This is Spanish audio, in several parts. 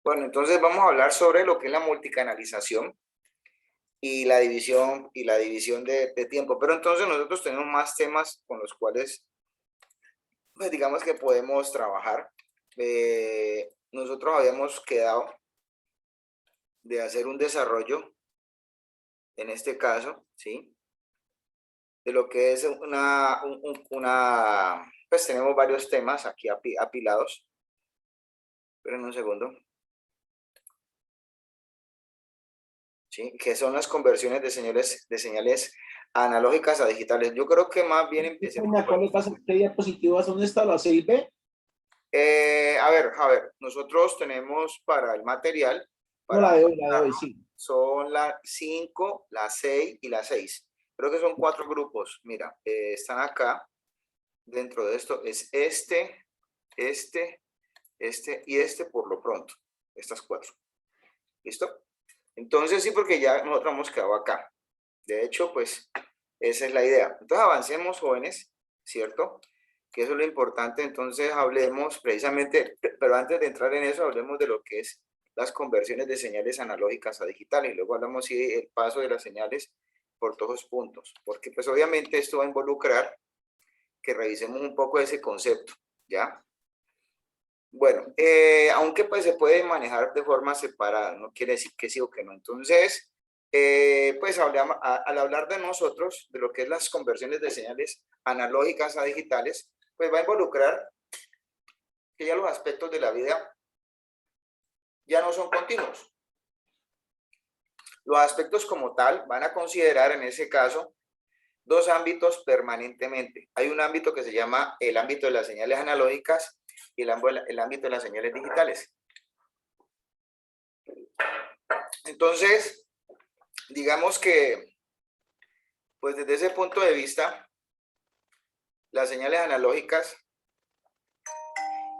Bueno, entonces vamos a hablar sobre lo que es la multicanalización y la división de tiempo. Pero entonces nosotros tenemos más temas con los cuales, pues digamos que podemos trabajar. Nosotros habíamos quedado de hacer un desarrollo, en este caso, ¿sí? De lo que es pues tenemos varios temas aquí apilados. Esperen un segundo. ¿Sí? Que son las conversiones de señales analógicas a digitales. Yo creo que más bien empecemos. ¿Qué diapositivas son estas, las 6B? A ver, nosotros tenemos para el material, No, para la de hoy, sí. son la 5, la 6 y la 6. Creo que son 4 grupos. Mira, están acá. Dentro de esto es este y este por lo pronto. Estas 4. ¿Listo? Entonces sí, porque ya nosotros hemos quedado acá. De hecho, pues esa es la idea. Entonces avancemos, jóvenes, ¿cierto? Que eso es lo importante. Entonces hablemos precisamente, pero antes de entrar en eso, hablemos de lo que es las conversiones de señales analógicas a digitales. Y luego hablamos sí, el paso de las señales por todos los puntos. Porque pues obviamente esto va a involucrar que revisemos un poco ese concepto, ¿ya? Bueno, aunque pues se puede manejar de forma separada, no quiere decir que sí o que no. Entonces, pues al hablar de nosotros, de lo que es las conversiones de señales analógicas a digitales, pues va a involucrar que ya los aspectos de la vida ya no son continuos. Los aspectos como tal van a considerar en ese caso dos ámbitos permanentemente. Hay un ámbito que se llama el ámbito de las señales analógicas y el ámbito de las señales digitales. Entonces, digamos que, pues desde ese punto de vista, las señales analógicas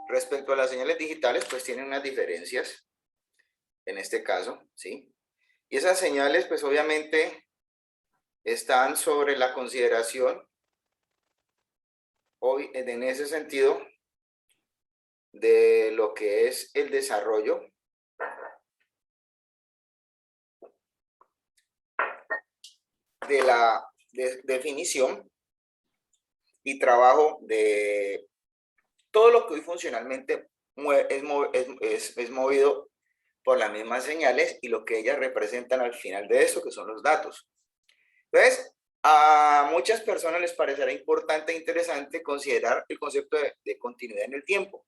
respecto a las señales digitales, pues tienen unas diferencias, en este caso, ¿sí? Y esas señales, pues obviamente, están sobre la consideración, en ese sentido, de lo que es el desarrollo de la definición y trabajo de todo lo que hoy funcionalmente es movido por las mismas señales y lo que ellas representan al final de esto, que son los datos. Entonces, a muchas personas les parecerá importante e interesante considerar el concepto de continuidad en el tiempo.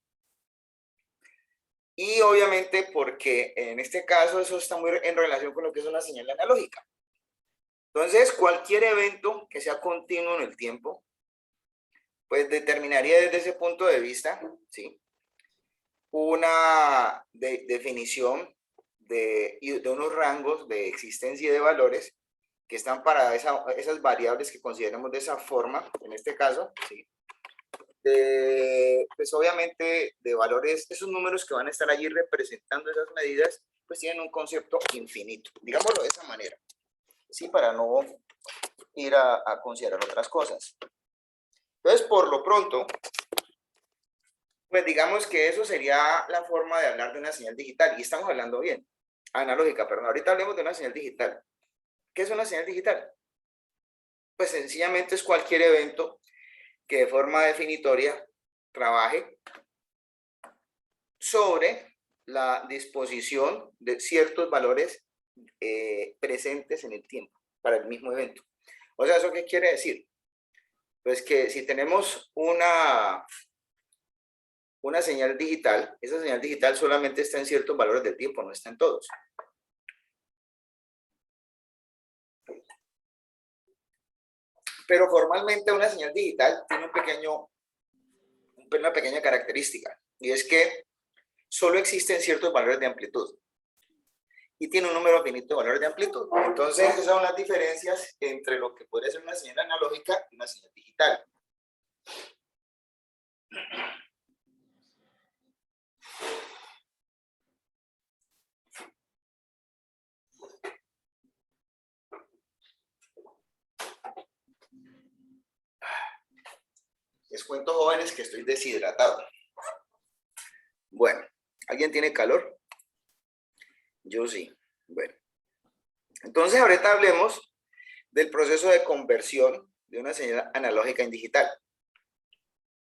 Y obviamente porque en este caso eso está muy en relación con lo que es una señal analógica. Entonces, cualquier evento que sea continuo en el tiempo, pues determinaría desde ese punto de vista, ¿sí? Una definición de unos rangos de existencia y de valores que están para esas variables que consideramos de esa forma, en este caso, ¿sí? Pues obviamente de valores, esos números que van a estar allí representando esas medidas, pues tienen un concepto infinito, digámoslo de esa manera, ¿sí? Para no ir a considerar otras cosas. Entonces, por lo pronto, pues digamos que eso sería la forma de hablar de una señal digital, y estamos hablando bien, analógica, perdón, ahorita hablemos de una señal digital. ¿Qué es una señal digital? Pues sencillamente es cualquier evento que de forma definitoria trabaje sobre la disposición de ciertos valores presentes en el tiempo para el mismo evento. O sea, ¿eso qué quiere decir? Pues que si tenemos una señal digital, esa señal digital solamente está en ciertos valores del tiempo, no está en todos. Pero formalmente una señal digital tiene una pequeña característica, y es que solo existen ciertos valores de amplitud y tiene un número finito de valores de amplitud. Entonces, esas son las diferencias entre lo que puede ser una señal analógica y una señal digital. Les cuento, jóvenes, que estoy deshidratado. Bueno, ¿alguien tiene calor? Yo sí. Bueno, entonces ahorita hablemos del proceso de conversión de una señal analógica en digital.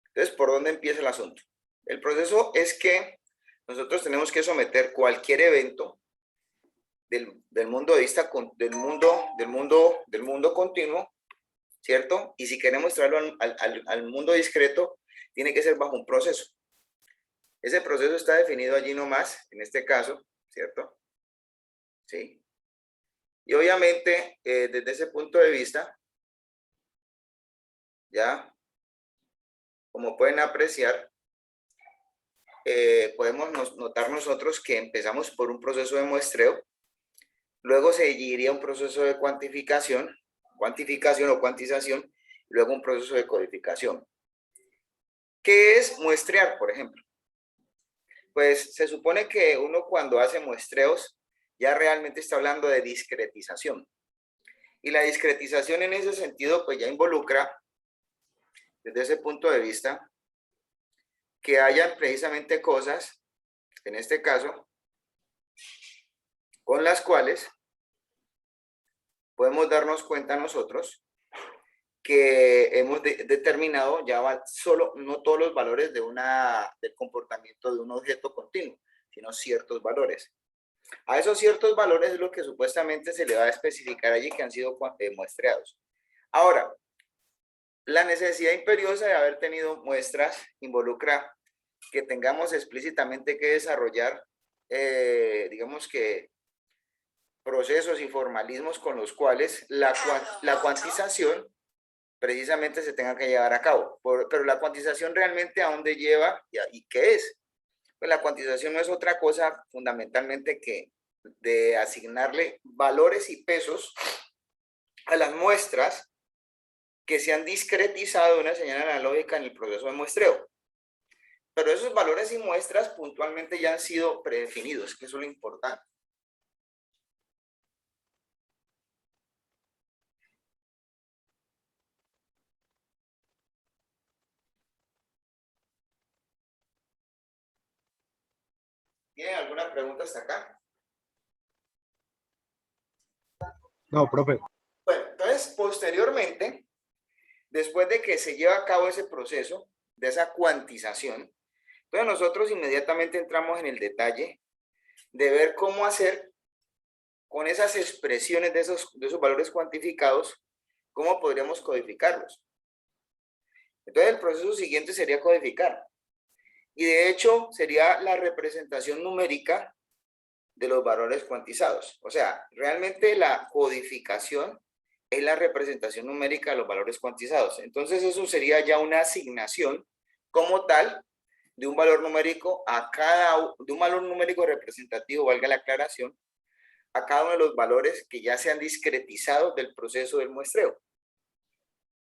Entonces, ¿por dónde empieza el asunto? El proceso es que nosotros tenemos que someter cualquier evento del mundo de vista, del mundo continuo, ¿cierto? Y si queremos traerlo al mundo discreto, tiene que ser bajo un proceso. Ese proceso está definido allí nomás, en este caso, ¿cierto? Sí. Y obviamente, desde ese punto de vista, ya, como pueden apreciar, podemos notar nosotros que empezamos por un proceso de muestreo, luego seguiría un proceso de cuantificación o cuantización, y luego un proceso de codificación. ¿Qué es muestrear, por ejemplo? Pues se supone que uno cuando hace muestreos ya realmente está hablando de discretización. Y la discretización en ese sentido pues ya involucra, desde ese punto de vista, que hayan precisamente cosas, en este caso, con las cuales podemos darnos cuenta nosotros que hemos determinado ya solo, no todos los valores del comportamiento de un objeto continuo, sino ciertos valores. A esos ciertos valores es lo que supuestamente se le va a especificar allí que han sido muestreados. Ahora, la necesidad imperiosa de haber tenido muestras involucra que tengamos explícitamente que desarrollar, digamos que, procesos y formalismos con los cuales la cuantización precisamente se tenga que llevar a cabo. Pero la cuantización realmente a dónde lleva y qué es. Pues la cuantización no es otra cosa fundamentalmente que de asignarle valores y pesos a las muestras que se han discretizado de una señal analógica en el proceso de muestreo. Pero esos valores y muestras puntualmente ya han sido predefinidos, que eso es lo importante. ¿Tienen alguna pregunta hasta acá? No, profe. Bueno, entonces, posteriormente, después de que se lleva a cabo ese proceso de esa cuantización, entonces nosotros inmediatamente entramos en el detalle de ver cómo hacer con esas expresiones de esos valores cuantificados, cómo podríamos codificarlos. Entonces, el proceso siguiente sería codificar. Y de hecho, sería la representación numérica de los valores cuantizados. O sea, realmente la codificación es la representación numérica de los valores cuantizados. Entonces, eso sería ya una asignación como tal de un valor numérico de un valor numérico representativo, valga la aclaración, a cada uno de los valores que ya se han discretizado del proceso del muestreo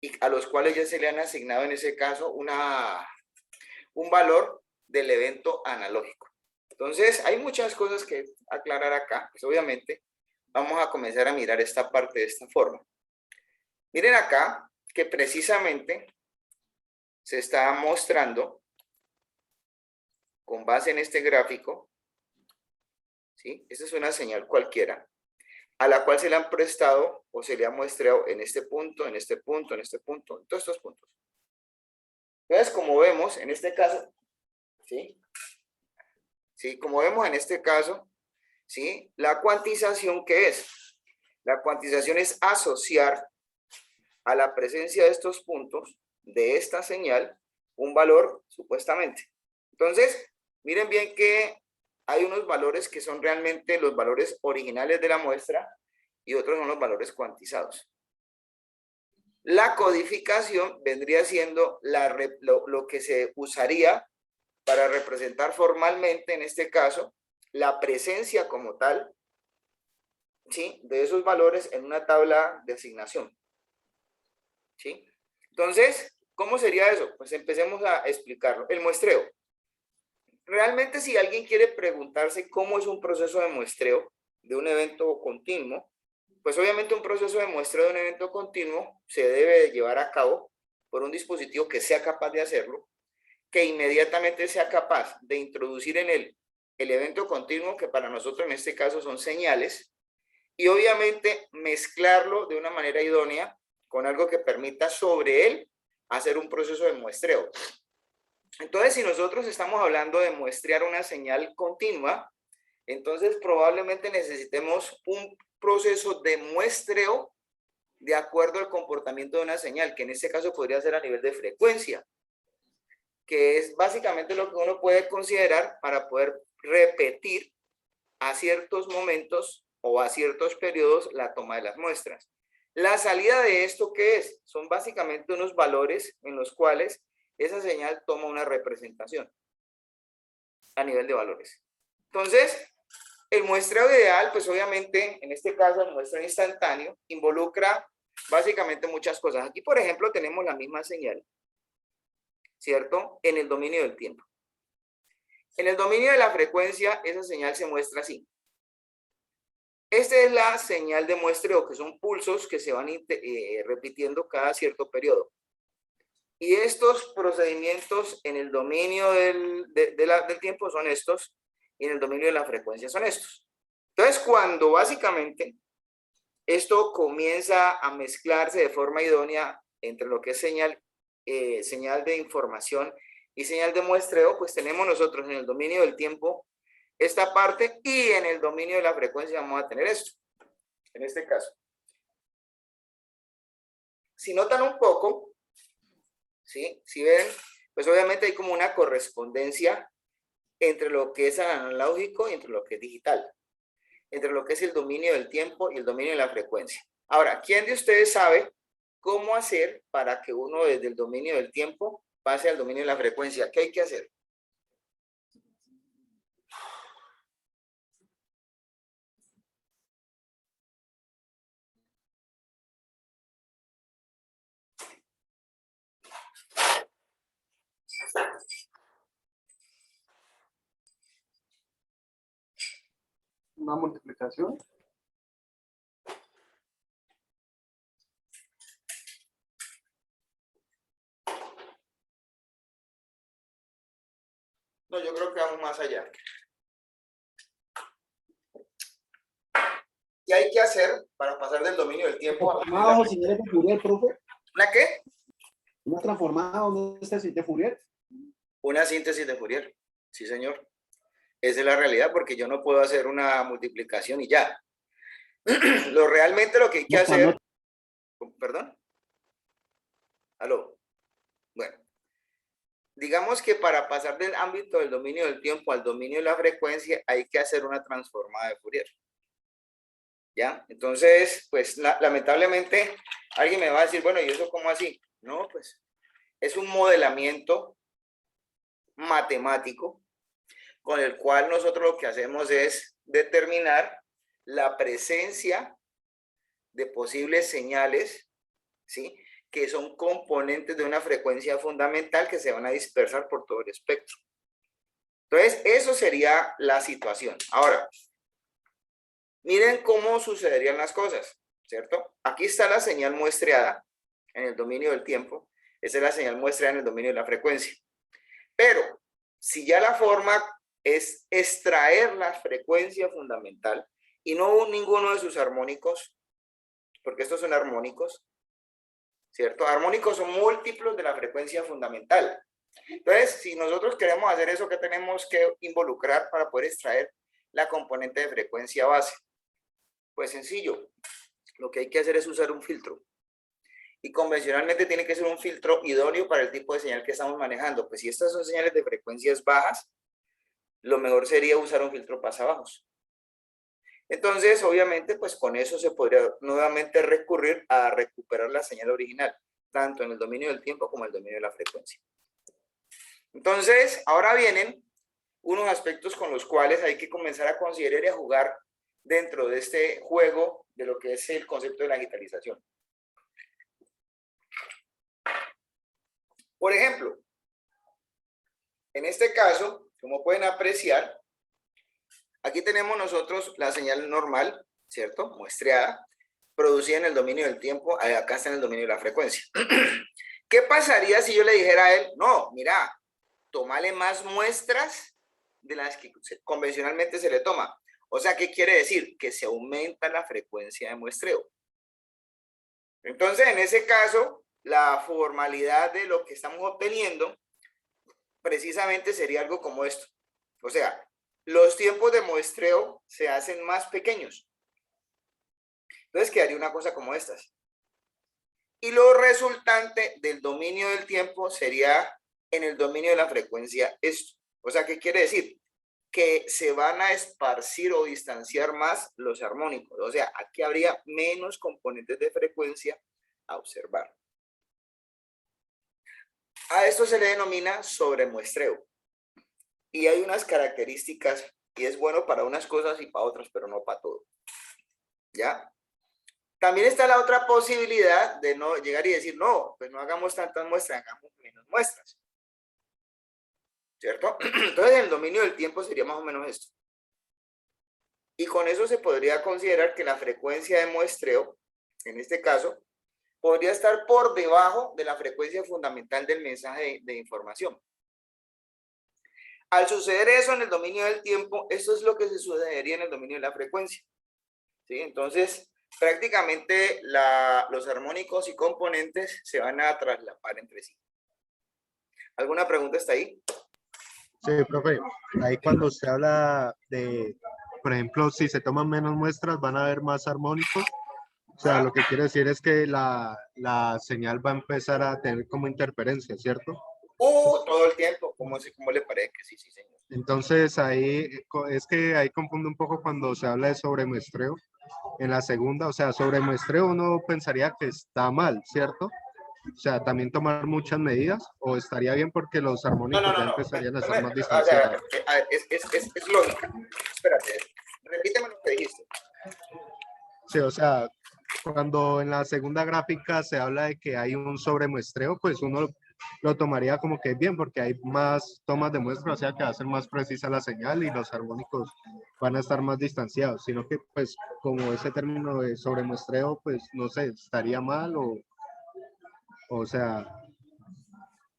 y a los cuales ya se le han asignado en ese caso un valor del evento analógico. Entonces, hay muchas cosas que aclarar acá. Pues obviamente, vamos a comenzar a mirar esta parte de esta forma. Miren acá que precisamente se está mostrando, con base en este gráfico, ¿sí? Esta es una señal cualquiera, a la cual se le han prestado o se le ha muestrado en este punto, en este punto, en este punto, en todos estos puntos. Entonces, como vemos en este caso, ¿sí? ¿Sí? Como vemos en este caso, ¿sí? La cuantización, ¿qué es? La cuantización es asociar a la presencia de estos puntos, de esta señal, un valor supuestamente. Entonces, miren bien que hay unos valores que son realmente los valores originales de la muestra y otros son los valores cuantizados. La codificación vendría siendo lo que se usaría para representar formalmente, en este caso, la presencia como tal, ¿sí? De esos valores en una tabla de asignación. ¿Sí? Entonces, ¿cómo sería eso? Pues empecemos a explicarlo. El muestreo. Realmente, si alguien quiere preguntarse cómo es un proceso de muestreo de un evento continuo, pues obviamente un proceso de muestreo de un evento continuo se debe de llevar a cabo por un dispositivo que sea capaz de hacerlo, que inmediatamente sea capaz de introducir en él el evento continuo, que para nosotros en este caso son señales, y obviamente mezclarlo de una manera idónea con algo que permita sobre él hacer un proceso de muestreo. Entonces, si nosotros estamos hablando de muestrear una señal continua, entonces probablemente necesitemos un proceso de muestreo de acuerdo al comportamiento de una señal, que en este caso podría ser a nivel de frecuencia, que es básicamente lo que uno puede considerar para poder repetir a ciertos momentos o a ciertos periodos la toma de las muestras. La salida de esto, ¿qué es? Son básicamente unos valores en los cuales esa señal toma una representación a nivel de valores. Entonces, el muestreo ideal, pues obviamente, en este caso el muestreo instantáneo, involucra básicamente muchas cosas. Aquí, por ejemplo, tenemos la misma señal, ¿cierto? En el dominio del tiempo. En el dominio de la frecuencia, esa señal se muestra así. Esta es la señal de muestreo, que son pulsos que se van repitiendo cada cierto periodo. Y estos procedimientos en el dominio del tiempo son estos, y en el dominio de la frecuencia son estos. Entonces, cuando básicamente esto comienza a mezclarse de forma idónea entre lo que es señal de información y señal de muestreo, pues tenemos nosotros en el dominio del tiempo esta parte, y en el dominio de la frecuencia vamos a tener esto, en este caso. Si notan un poco, ¿sí? Si ven, pues obviamente hay como una correspondencia entre lo que es analógico y entre lo que es digital, entre lo que es el dominio del tiempo y el dominio de la frecuencia. Ahora, ¿quién de ustedes sabe cómo hacer para que uno desde el dominio del tiempo pase al dominio de la frecuencia? ¿Qué hay que hacer? Una multiplicación. No, yo creo que vamos más allá. ¿Qué hay que hacer para pasar del dominio del tiempo a Transformado, señores de Fourier, profe. ¿una qué? Una transformada, ¿dónde está el de Fourier? Una síntesis de Fourier. Sí, señor. Esa es la realidad, porque yo no puedo hacer una multiplicación y ya. Realmente lo que hay que hacer... ¿Perdón? ¿Aló? Bueno. Digamos que para pasar del ámbito del dominio del tiempo al dominio de la frecuencia hay que hacer una transformada de Fourier. ¿Ya? Entonces, pues lamentablemente alguien me va a decir, bueno, ¿y eso cómo así? No, pues es un modelamiento matemático con el cual nosotros lo que hacemos es determinar la presencia de posibles señales, ¿sí?, que son componentes de una frecuencia fundamental que se van a dispersar por todo el espectro. Entonces, eso sería la situación. Ahora, miren cómo sucederían las cosas, ¿cierto? Aquí está la señal muestreada en el dominio del tiempo. Esa es la señal muestreada en el dominio de la frecuencia. Pero, si ya la forma es extraer la frecuencia fundamental y no ninguno de sus armónicos, porque estos son armónicos, ¿cierto? Armónicos son múltiplos de la frecuencia fundamental. Entonces, si nosotros queremos hacer eso, ¿qué tenemos que involucrar para poder extraer la componente de frecuencia base? Pues sencillo, lo que hay que hacer es usar un filtro. Y convencionalmente tiene que ser un filtro idóneo para el tipo de señal que estamos manejando. Pues si estas son señales de frecuencias bajas, lo mejor sería usar un filtro pasabajos. Entonces, obviamente, pues con eso se podría nuevamente recurrir a recuperar la señal original, tanto en el dominio del tiempo como en el dominio de la frecuencia. Entonces, ahora vienen unos aspectos con los cuales hay que comenzar a considerar y a jugar dentro de este juego de lo que es el concepto de la digitalización. Por ejemplo, en este caso, como pueden apreciar, aquí tenemos nosotros la señal normal, ¿cierto? Muestreada, producida en el dominio del tiempo, acá está en el dominio de la frecuencia. ¿Qué pasaría si yo le dijera a él, no, mira, tómale más muestras de las que convencionalmente se le toma. O sea, ¿qué quiere decir? Que se aumenta la frecuencia de muestreo. Entonces, en ese caso, la formalidad de lo que estamos obteniendo precisamente sería algo como esto. O sea, los tiempos de muestreo se hacen más pequeños. Entonces, quedaría una cosa como estas. Y lo resultante del dominio del tiempo sería en el dominio de la frecuencia esto. O sea, ¿qué quiere decir? Que se van a esparcir o distanciar más los armónicos. O sea, aquí habría menos componentes de frecuencia a observar. A esto se le denomina sobremuestreo. Y hay unas características, y es bueno para unas cosas y para otras, pero no para todo. ¿Ya? También está la otra posibilidad de no llegar y decir, no, pues no hagamos tantas muestras, hagamos menos muestras. ¿Cierto? Entonces, el dominio del tiempo sería más o menos esto. Y con eso se podría considerar que la frecuencia de muestreo, en este caso, podría estar por debajo de la frecuencia fundamental del mensaje de información. Al suceder eso en el dominio del tiempo, eso es lo que se sucedería en el dominio de la frecuencia. ¿Sí? Entonces, prácticamente los armónicos y componentes se van a traslapar entre sí. ¿Alguna pregunta está ahí? Sí, profe. Ahí cuando usted habla de, por ejemplo, si se toman menos muestras, van a haber más armónicos. O sea, lo que quiere decir es que la señal va a empezar a tener como interferencia, ¿cierto? Todo el tiempo. ¿Cómo le parece que sí, sí, señor? Entonces ahí es que ahí confunde un poco cuando se habla de sobremuestreo. En la segunda, o sea, sobremuestreo uno pensaría que está mal, ¿cierto? O sea, también tomar muchas medidas, o estaría bien porque los armónicos ya No. empezarían a estar más O sea, distanciados. a ver, es lógica. Espérate, repíteme lo que dijiste. Sí, o sea, cuando en la segunda gráfica se habla de que hay un sobremuestreo, pues uno lo tomaría como que es bien, porque hay más tomas de muestra, o sea que va a ser más precisa la señal y los armónicos van a estar más distanciados, sino que pues como ese término de sobremuestreo, pues no sé, estaría mal o sea,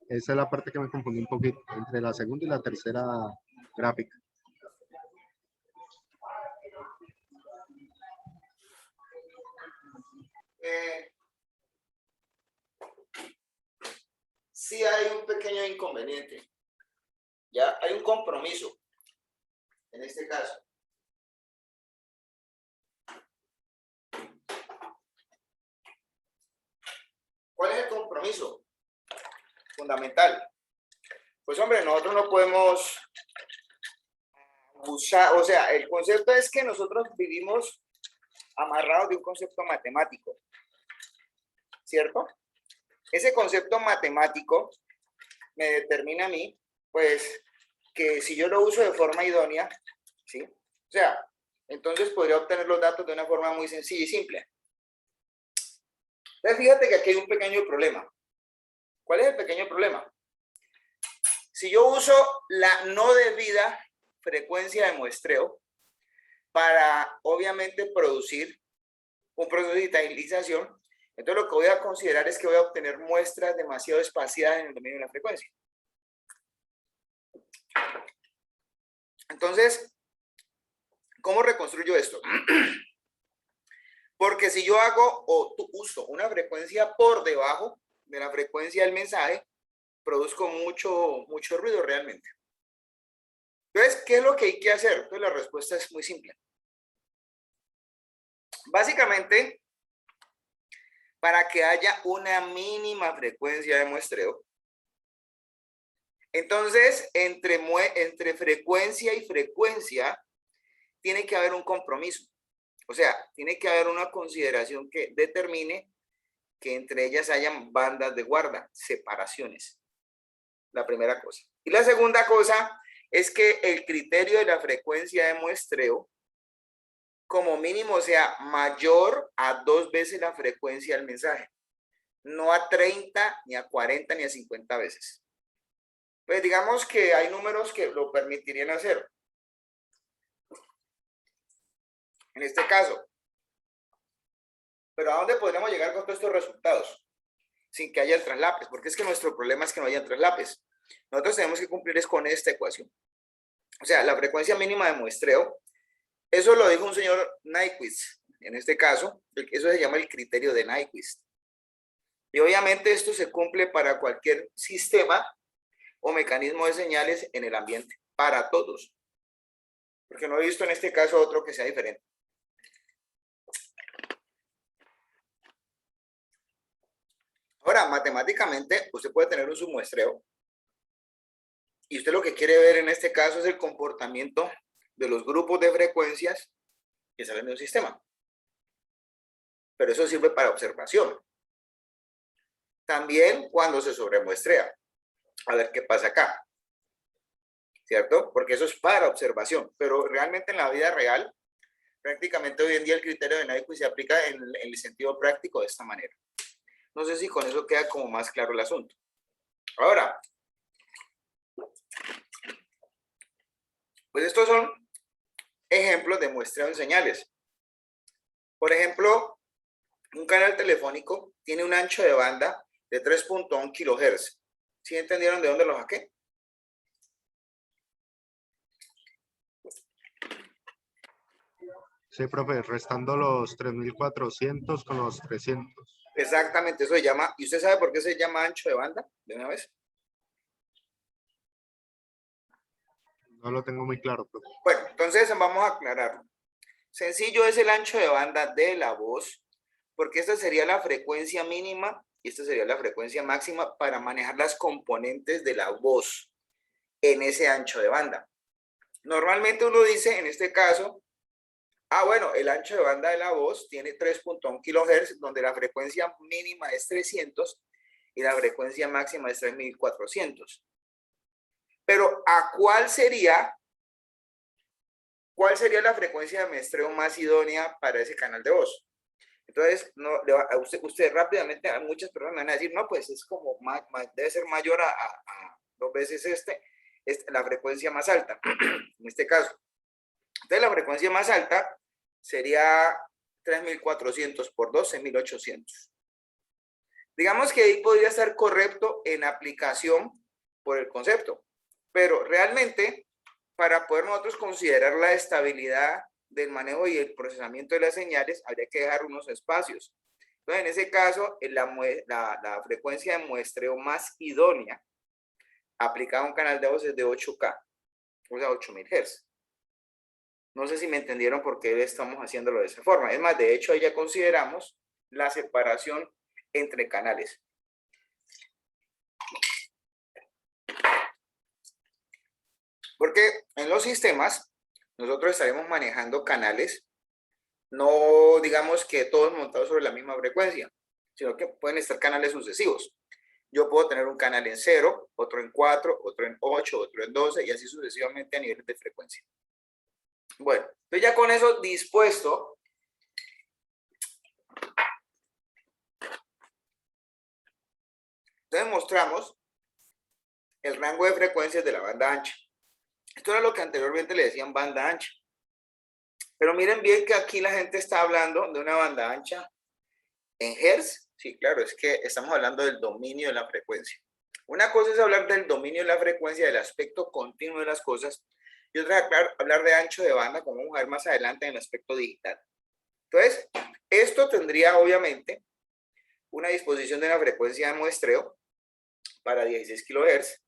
esa es la parte que me confundí un poquito entre la segunda y la tercera gráfica. Sí hay un pequeño inconveniente. Ya hay un compromiso en este caso. ¿Cuál es el compromiso fundamental? Pues hombre, nosotros no podemos usar, o sea, el concepto es que nosotros vivimos amarrados de un concepto matemático, ¿cierto? Ese concepto matemático me determina a mí, pues, que si yo lo uso de forma idónea, ¿sí? O sea, entonces podría obtener los datos de una forma muy sencilla y simple. Entonces, fíjate que aquí hay un pequeño problema. ¿Cuál es el pequeño problema? Si yo uso la no debida frecuencia de muestreo para, obviamente, producir un proceso de digitalización, entonces lo que voy a considerar es que voy a obtener muestras demasiado espaciadas en el dominio de la frecuencia. Entonces, ¿cómo reconstruyo esto? Porque si yo hago o uso una frecuencia por debajo de la frecuencia del mensaje, produzco mucho ruido realmente. Entonces, ¿qué es lo que hay que hacer? Pues la respuesta es muy simple. Básicamente, para que haya una mínima frecuencia de muestreo, entonces, entre frecuencia y frecuencia, tiene que haber un compromiso. O sea, tiene que haber una consideración que determine que entre ellas hayan bandas de guarda, separaciones. La primera cosa. Y la segunda cosa es que el criterio de la frecuencia de muestreo, como mínimo, sea mayor a 2 veces la frecuencia del mensaje. No a 30, ni a 40, ni a 50 veces. Pues digamos que hay números que lo permitirían hacer. En este caso. Pero ¿a dónde podríamos llegar con todos estos resultados? Sin que haya traslapes, porque es que nuestro problema es que no haya traslapes. Nosotros tenemos que cumplir es con esta ecuación. O sea, la frecuencia mínima de muestreo, eso lo dijo un señor Nyquist, en este caso, eso se llama el criterio de Nyquist. Y obviamente esto se cumple para cualquier sistema o mecanismo de señales en el ambiente, para todos. Porque no he visto en este caso otro que sea diferente. Ahora, matemáticamente, usted puede tener un submuestreo y usted lo que quiere ver en este caso es el comportamiento de los grupos de frecuencias que salen de un sistema. Pero eso sirve para observación. También cuando se sobremuestrea. A ver qué pasa acá. ¿Cierto? Porque eso es para observación. Pero realmente en la vida real, prácticamente hoy en día el criterio de Nyquist se aplica en el sentido práctico de esta manera. No sé si con eso queda como más claro el asunto. Ahora, pues estos son ejemplos de muestreo en señales. Por ejemplo, un canal telefónico tiene un ancho de banda de 3.1 kHz. ¿Sí entendieron de dónde lo saqué? Sí, profe, restando los 3400 con los 300. Exactamente, eso se llama. ¿Y usted sabe por qué se llama ancho de banda? De una vez. No lo tengo muy claro, profe. Bueno, entonces vamos a aclararlo. Sencillo es el ancho de banda de la voz, porque esta sería la frecuencia mínima y esta sería la frecuencia máxima para manejar las componentes de la voz en ese ancho de banda. Normalmente uno dice, en este caso, bueno, el ancho de banda de la voz tiene 3.1 kHz, donde la frecuencia mínima es 300 y la frecuencia máxima es 3400. Pero ¿a cuál sería la frecuencia de muestreo más idónea para ese canal de voz? Entonces, no, usted rápidamente, a muchas personas me van a decir, no, pues es como, debe ser mayor a 2 veces la frecuencia más alta, en este caso. Entonces, la frecuencia más alta sería 3400 por 2, 6800. Digamos que ahí podría estar correcto en aplicación por el concepto, pero realmente, para poder nosotros considerar la estabilidad del manejo y el procesamiento de las señales, habría que dejar unos espacios. Entonces, en ese caso, la frecuencia de muestreo más idónea aplicada a un canal de voz es de 8K, o sea, 8000 Hz. No sé si me entendieron por qué estamos haciéndolo de esa forma. Es más, de hecho, ahí ya consideramos la separación entre canales. Porque en los sistemas, nosotros estaremos manejando canales, no digamos que todos montados sobre la misma frecuencia, sino que pueden estar canales sucesivos. Yo puedo tener un canal en 0, otro en 4, otro en 8, otro en 12 y así sucesivamente a niveles de frecuencia. Bueno, entonces ya con eso dispuesto, entonces mostramos el rango de frecuencias de la banda ancha. Esto era lo que anteriormente le decían banda ancha. Pero miren bien que aquí la gente está hablando de una banda ancha en Hertz. Sí, claro, es que estamos hablando del dominio de la frecuencia. Una cosa es hablar del dominio de la frecuencia, del aspecto continuo de las cosas, y otra es hablar de ancho de banda, como vamos a ver más adelante en el aspecto digital. Entonces, esto tendría obviamente una disposición de la frecuencia de muestreo para 16 kHz.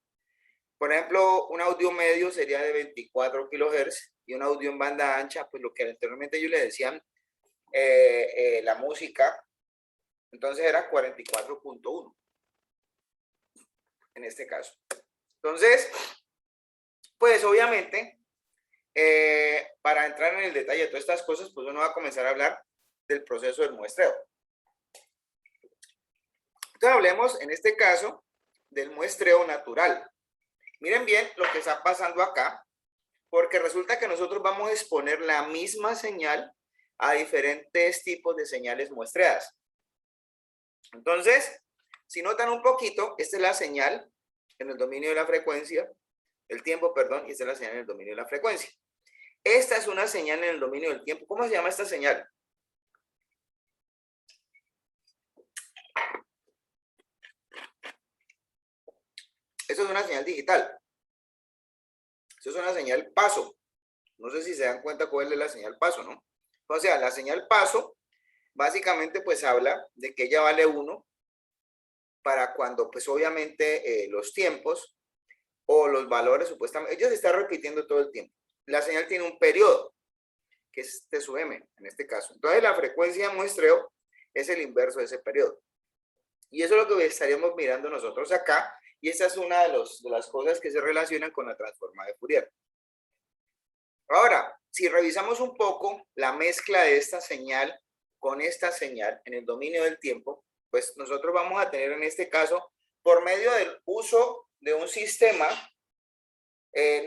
Por ejemplo, un audio medio sería de 24 kHz y un audio en banda ancha, pues lo que anteriormente ellos le decían la música, entonces era 44.1 en este caso. Entonces, pues obviamente, para entrar en el detalle de todas estas cosas, pues uno va a comenzar a hablar del proceso del muestreo. Entonces hablemos en este caso del muestreo natural. Miren bien lo que está pasando acá, porque resulta que nosotros vamos a exponer la misma señal a diferentes tipos de señales muestreadas. Entonces, si notan un poquito, esta es la señal en el dominio de la frecuencia, el tiempo, perdón, y esta es la señal en el dominio de la frecuencia. Esta es una señal en el dominio del tiempo. ¿Cómo se llama esta señal? Esto es una señal digital. Eso es una señal paso. No sé si se dan cuenta cuál es la señal paso, ¿no? O sea, la señal paso básicamente pues habla de que ella vale 1 para cuando pues obviamente los tiempos o los valores supuestamente, ella se está repitiendo todo el tiempo. La señal tiene un periodo, que es T sub M en este caso. Entonces la frecuencia de muestreo es el inverso de ese periodo. Y eso es lo que estaríamos mirando nosotros acá, y esa es una de las cosas que se relacionan con la transforma de Fourier. Ahora, si revisamos un poco la mezcla de esta señal con esta señal en el dominio del tiempo, pues nosotros vamos a tener en este caso, por medio del uso de un sistema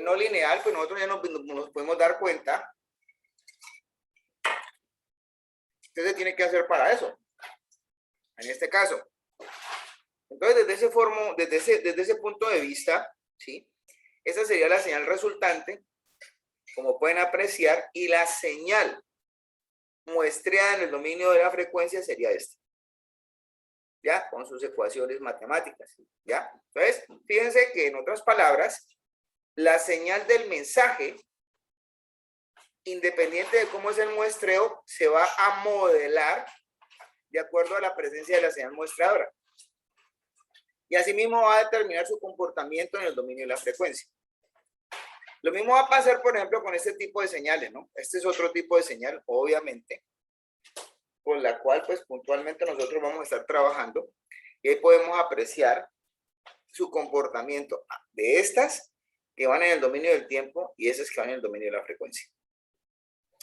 no lineal, pues nosotros ya nos podemos dar cuenta qué se tiene que hacer para eso, en este caso. Entonces, desde ese punto de vista, ¿sí? Esa sería la señal resultante, como pueden apreciar, y la señal muestreada en el dominio de la frecuencia sería esta, ¿ya? Con sus ecuaciones matemáticas, ¿ya? Entonces, fíjense que en otras palabras, la señal del mensaje, independiente de cómo es el muestreo, se va a modelar de acuerdo a la presencia de la señal muestradora. Y asimismo va a determinar su comportamiento en el dominio de la frecuencia. Lo mismo va a pasar, por ejemplo, con este tipo de señales, ¿no? Este es otro tipo de señal, obviamente, con la cual, pues, puntualmente nosotros vamos a estar trabajando. Y ahí podemos apreciar su comportamiento de estas que van en el dominio del tiempo y esas que van en el dominio de la frecuencia.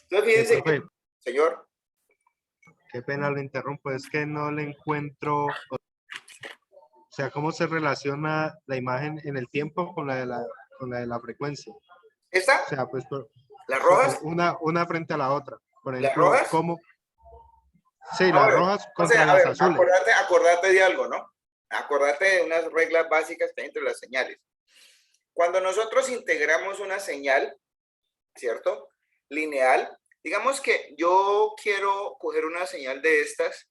Entonces, fíjense, profe, señor. qué pena lo interrumpo, es que no le encuentro, o sea, cómo se relaciona la imagen en el tiempo con la de la frecuencia. ¿Esta? O sea, pues ¿Las rojas? una frente a la otra. Por ¿Las ejemplo, rojas? ¿cómo? Sí, Ah, las bueno. rojas O sea, contra a las ver, azules. acordate de algo, ¿no? Acordate de unas reglas básicas que hay entre las señales. Cuando nosotros integramos una señal, ¿cierto? Lineal, digamos que yo quiero coger una señal de estas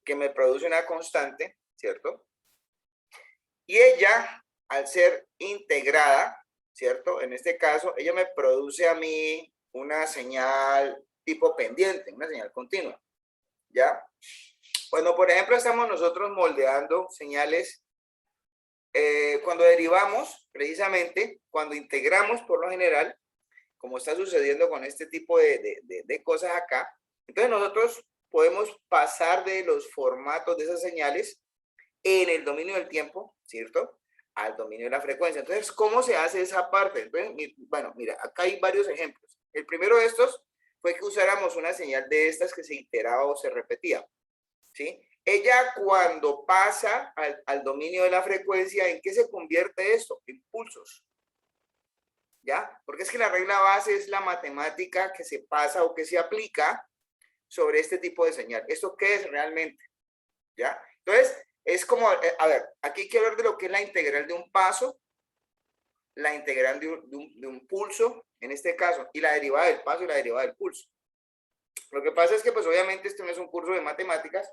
que me produce una constante, ¿cierto? Y ella, al ser integrada, ¿cierto? En este caso, ella me produce a mí una señal tipo pendiente, una señal continua, ¿ya? Cuando, por ejemplo, estamos nosotros moldeando señales, cuando derivamos, precisamente, cuando integramos por lo general, como está sucediendo con este tipo de cosas acá, entonces nosotros podemos pasar de los formatos de esas señales en el dominio del tiempo, ¿cierto? Al dominio de la frecuencia. Entonces, ¿cómo se hace esa parte? Entonces, bueno, mira, acá hay varios ejemplos. El primero de estos fue que usáramos una señal de estas que se iteraba o se repetía, ¿sí? Ella cuando pasa al dominio de la frecuencia, ¿en qué se convierte esto? En pulsos, ¿ya? Porque es que la regla base es la matemática que se pasa o que se aplica sobre este tipo de señal. ¿Esto qué es realmente? ¿Ya? Entonces, es como, a ver, aquí hay que hablar de lo que es la integral de un paso, la integral de un pulso, en este caso, y la derivada del paso y la derivada del pulso. Lo que pasa es que, pues, obviamente, este no es un curso de matemáticas,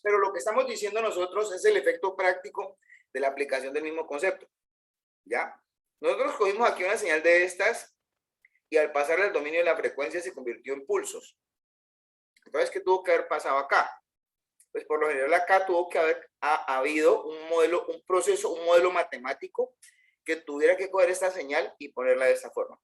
pero lo que estamos diciendo nosotros es el efecto práctico de la aplicación del mismo concepto, ¿ya? Nosotros cogimos aquí una señal de estas y al pasar al dominio de la frecuencia se convirtió en pulsos. Entonces, ¿qué tuvo que haber pasado acá? Pues por lo general acá tuvo que haber habido un modelo, un proceso, un modelo matemático que tuviera que coger esta señal y ponerla de esta forma.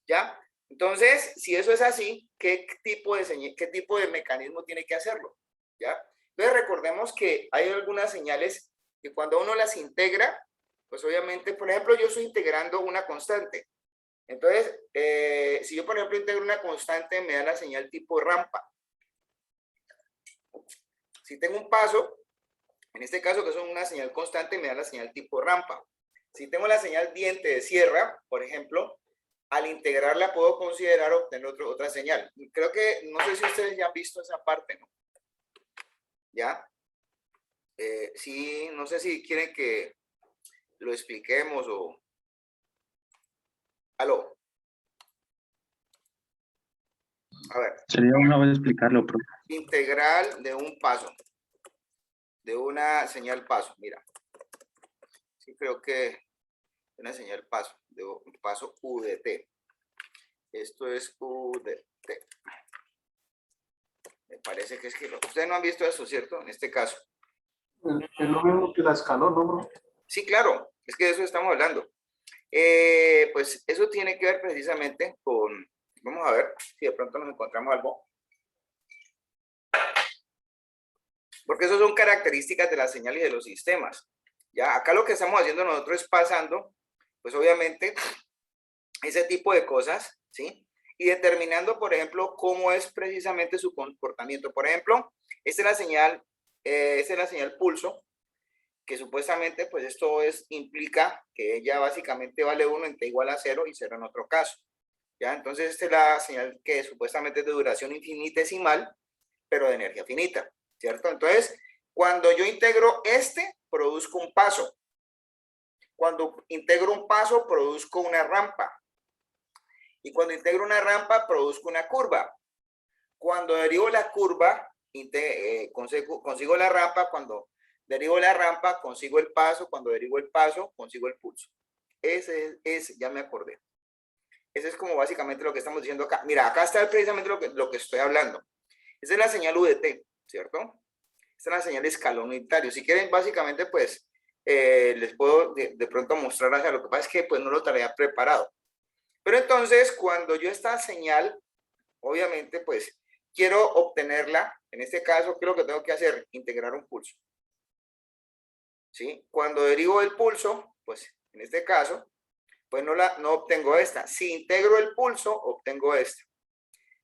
¿Ya? Entonces, si eso es así, ¿qué tipo de mecanismo tiene que hacerlo? ¿Ya? Entonces recordemos que hay algunas señales que cuando uno las integra, pues obviamente, por ejemplo, yo estoy integrando una constante. Entonces, si yo por ejemplo integro una constante, me da la señal tipo rampa. Si tengo un paso, en este caso que son una señal constante, me da la señal tipo rampa. Si tengo la señal diente de sierra, por ejemplo, al integrarla puedo considerar obtener otra señal. Creo que, no sé si ustedes ya han visto esa parte, ¿no? ¿Ya? Sí, no sé si quieren que lo expliquemos o... ¿Aló? A ver. Sería una vez explicarlo, profe. Integral de un paso, de una señal paso. Mira, sí creo que una señal paso, de paso UDT. Esto es UDT. Me parece que es que ustedes no han visto eso, ¿cierto? En este caso. Es lo mismo que la escalón, ¿no, bro? Sí, claro, es que de eso estamos hablando. Pues eso tiene que ver precisamente con, vamos a ver si de pronto nos encontramos algo. Porque eso son características de las señales y de los sistemas. Ya, acá lo que estamos haciendo nosotros es pasando, pues obviamente, ese tipo de cosas, ¿sí? Y determinando, por ejemplo, cómo es precisamente su comportamiento. Por ejemplo, esta es la señal pulso, que supuestamente, pues esto implica que ella básicamente vale 1 en t igual a 0 y 0 en otro caso. ¿Ya? Entonces, esta es la señal que supuestamente es de duración infinitesimal, pero de energía finita, ¿cierto? Entonces, cuando yo integro produzco un paso. Cuando integro un paso, produzco una rampa. Y cuando integro una rampa, produzco una curva. Cuando derivo la curva, consigo la rampa. Cuando derivo la rampa, consigo el paso. Cuando derivo el paso, consigo el pulso. Ya me acordé. Ese es como básicamente lo que estamos diciendo acá. Mira, acá está precisamente lo que estoy hablando. Esa es la señal UDT, ¿cierto? Esta es la señal de escalón unitario. Si quieren, básicamente, pues, les puedo de pronto mostrar hacia lo que pasa es que pues no lo traía preparado. Pero entonces, cuando yo esta señal, obviamente, pues, quiero obtenerla, en este caso, ¿qué es lo que tengo que hacer? Integrar un pulso. ¿Sí? Cuando derivo el pulso, pues, en este caso, pues no obtengo esta. Si integro el pulso, obtengo esta.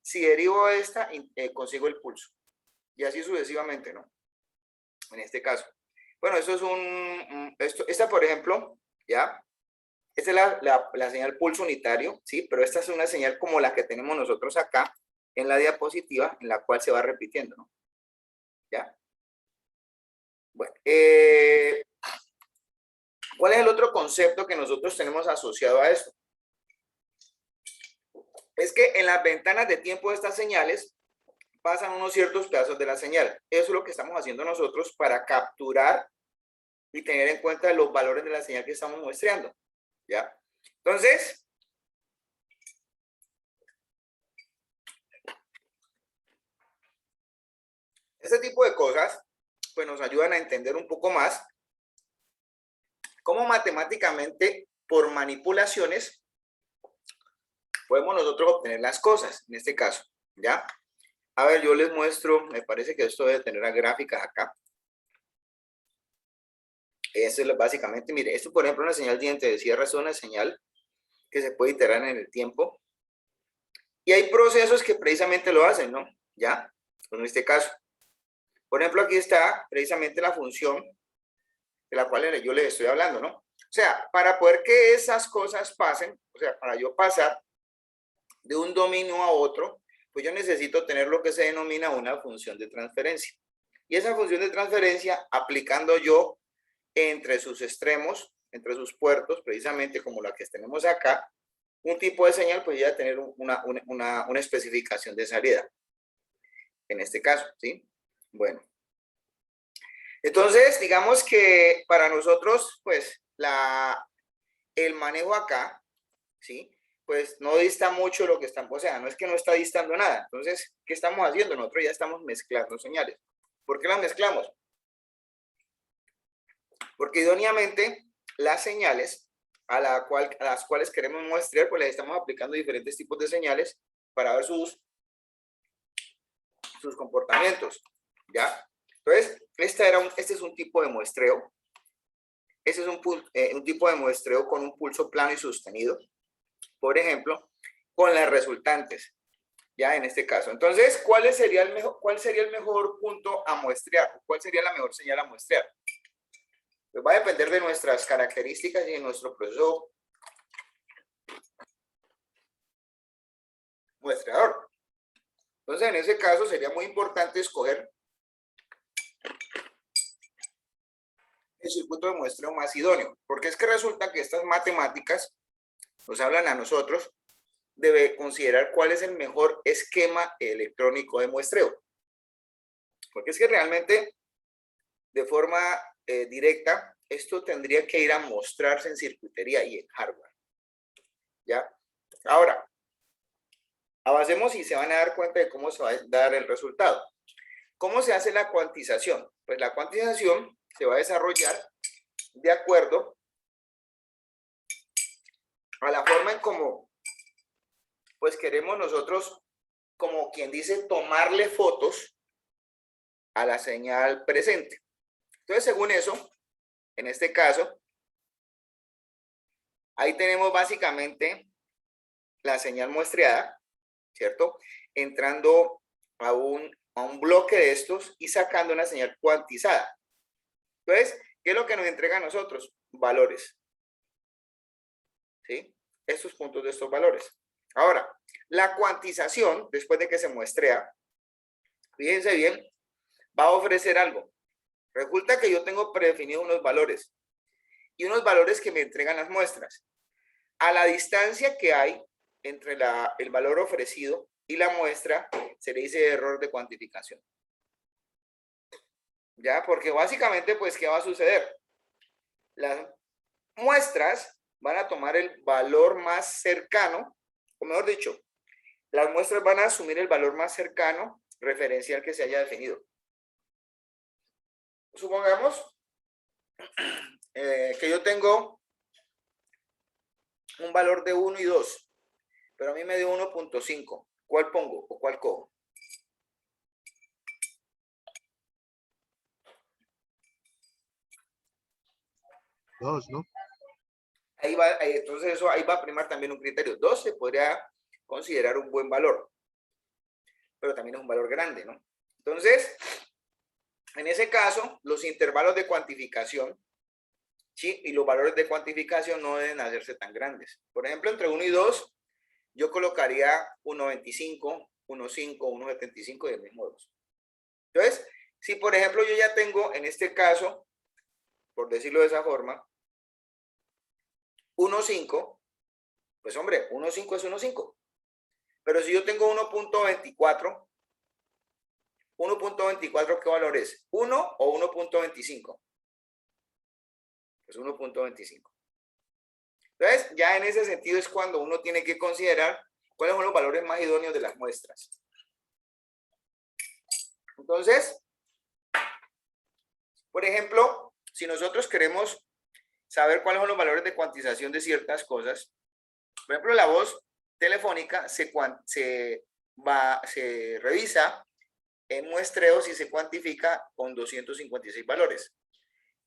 Si derivo esta, consigo el pulso. Y así sucesivamente, ¿no? En este caso. Bueno, eso es esta, por ejemplo, ¿ya? Esta es la señal pulso unitario, ¿sí? Pero esta es una señal como la que tenemos nosotros acá en la diapositiva, en la cual se va repitiendo, ¿no? ¿Ya? Bueno, ¿cuál es el otro concepto que nosotros tenemos asociado a esto? Es que en las ventanas de tiempo de estas señales pasan unos ciertos pedazos de la señal. Eso es lo que estamos haciendo nosotros para capturar y tener en cuenta los valores de la señal que estamos muestreando. ¿Ya? Entonces, este tipo de cosas pues nos ayudan a entender un poco más cómo matemáticamente por manipulaciones podemos nosotros obtener las cosas, en este caso, ¿ya? A ver, yo les muestro, me parece que esto debe tener las gráficas acá. Esto es básicamente, mire, esto por ejemplo una señal diente de cierre es una señal que se puede iterar en el tiempo. Y hay procesos que precisamente lo hacen, ¿no? ¿Ya? En este caso. Por ejemplo, aquí está precisamente la función de la cual yo les estoy hablando, ¿no? O sea, para poder que esas cosas pasen, o sea, para yo pasar de un dominio a otro, pues yo necesito tener lo que se denomina una función de transferencia. Y esa función de transferencia, aplicando yo entre sus extremos, entre sus puertos, precisamente como la que tenemos acá, un tipo de señal, pues ya tener una especificación de salida. En este caso, ¿sí? Bueno. Entonces, digamos que para nosotros, pues, el manejo acá, ¿sí? Pues no dista mucho lo que estamos, o sea, no es que no está distando nada. Entonces, ¿qué estamos haciendo? Nosotros ya estamos mezclando señales. ¿Por qué las mezclamos? Porque idóneamente las señales a las cuales queremos muestrear, pues les estamos aplicando diferentes tipos de señales para ver sus comportamientos, ¿ya? Entonces, este es un tipo de muestreo. Este es un tipo de muestreo con un pulso plano y sostenido. Por ejemplo, con las resultantes, ya en este caso. Entonces, ¿cuál sería el mejor punto a muestrear? ¿Cuál sería la mejor señal a muestrear? Pues va a depender de nuestras características y de nuestro proceso muestreador. Entonces, en ese caso sería muy importante escoger el circuito de muestreo más idóneo, porque es que resulta que estas matemáticas nos hablan a nosotros de considerar cuál es el mejor esquema electrónico de muestreo. Porque es que realmente, de forma directa, esto tendría que ir a mostrarse en circuitería y en hardware. ¿Ya? Ahora, avancemos y se van a dar cuenta de cómo se va a dar el resultado. ¿Cómo se hace la cuantización? Pues la cuantización se va a desarrollar de acuerdo a la forma en cómo pues queremos nosotros, como quien dice, tomarle fotos a la señal presente. Entonces, según eso, en este caso, ahí tenemos básicamente la señal muestreada, ¿cierto? Entrando a un bloque de estos y sacando una señal cuantizada. Entonces, ¿qué es lo que nos entrega a nosotros? Valores. ¿Sí? Estos puntos de estos valores. Ahora, la cuantización, después de que se muestrea, fíjense bien, va a ofrecer algo. Resulta que yo tengo predefinidos unos valores y unos valores que me entregan las muestras. A la distancia que hay entre el valor ofrecido y la muestra, se le dice error de cuantificación. ¿Ya? Porque básicamente, pues, ¿qué va a suceder? Las muestras van a tomar el valor más cercano, o mejor dicho, las muestras van a asumir el valor más cercano referencial que se haya definido. Supongamos que yo tengo un valor de 1 y 2, pero a mí me dio 1.5. ¿Cuál pongo o cuál cojo? Dos, ¿no? Ahí va, entonces eso ahí va a primar también un criterio. 2 se podría considerar un buen valor, pero también es un valor grande, ¿no? Entonces, en ese caso, los intervalos de cuantificación, ¿sí? Y los valores de cuantificación no deben hacerse tan grandes. Por ejemplo, entre 1 y 2, yo colocaría 1.25, 1.5, 1.75 y el mismo 2. Entonces, si por ejemplo yo ya tengo, en este caso, por decirlo de esa forma, 1.5, pues hombre, 1.5 es 1.5. Pero si yo tengo 1.24, 1.24, ¿qué valor es? ¿1 o 1.25? Pues 1.25. Entonces, ya en ese sentido es cuando uno tiene que considerar cuáles son los valores más idóneos de las muestras. Entonces, por ejemplo, si nosotros queremos saber cuáles son los valores de cuantización de ciertas cosas, por ejemplo, la voz telefónica se revisa en muestreos y se cuantifica con 256 valores.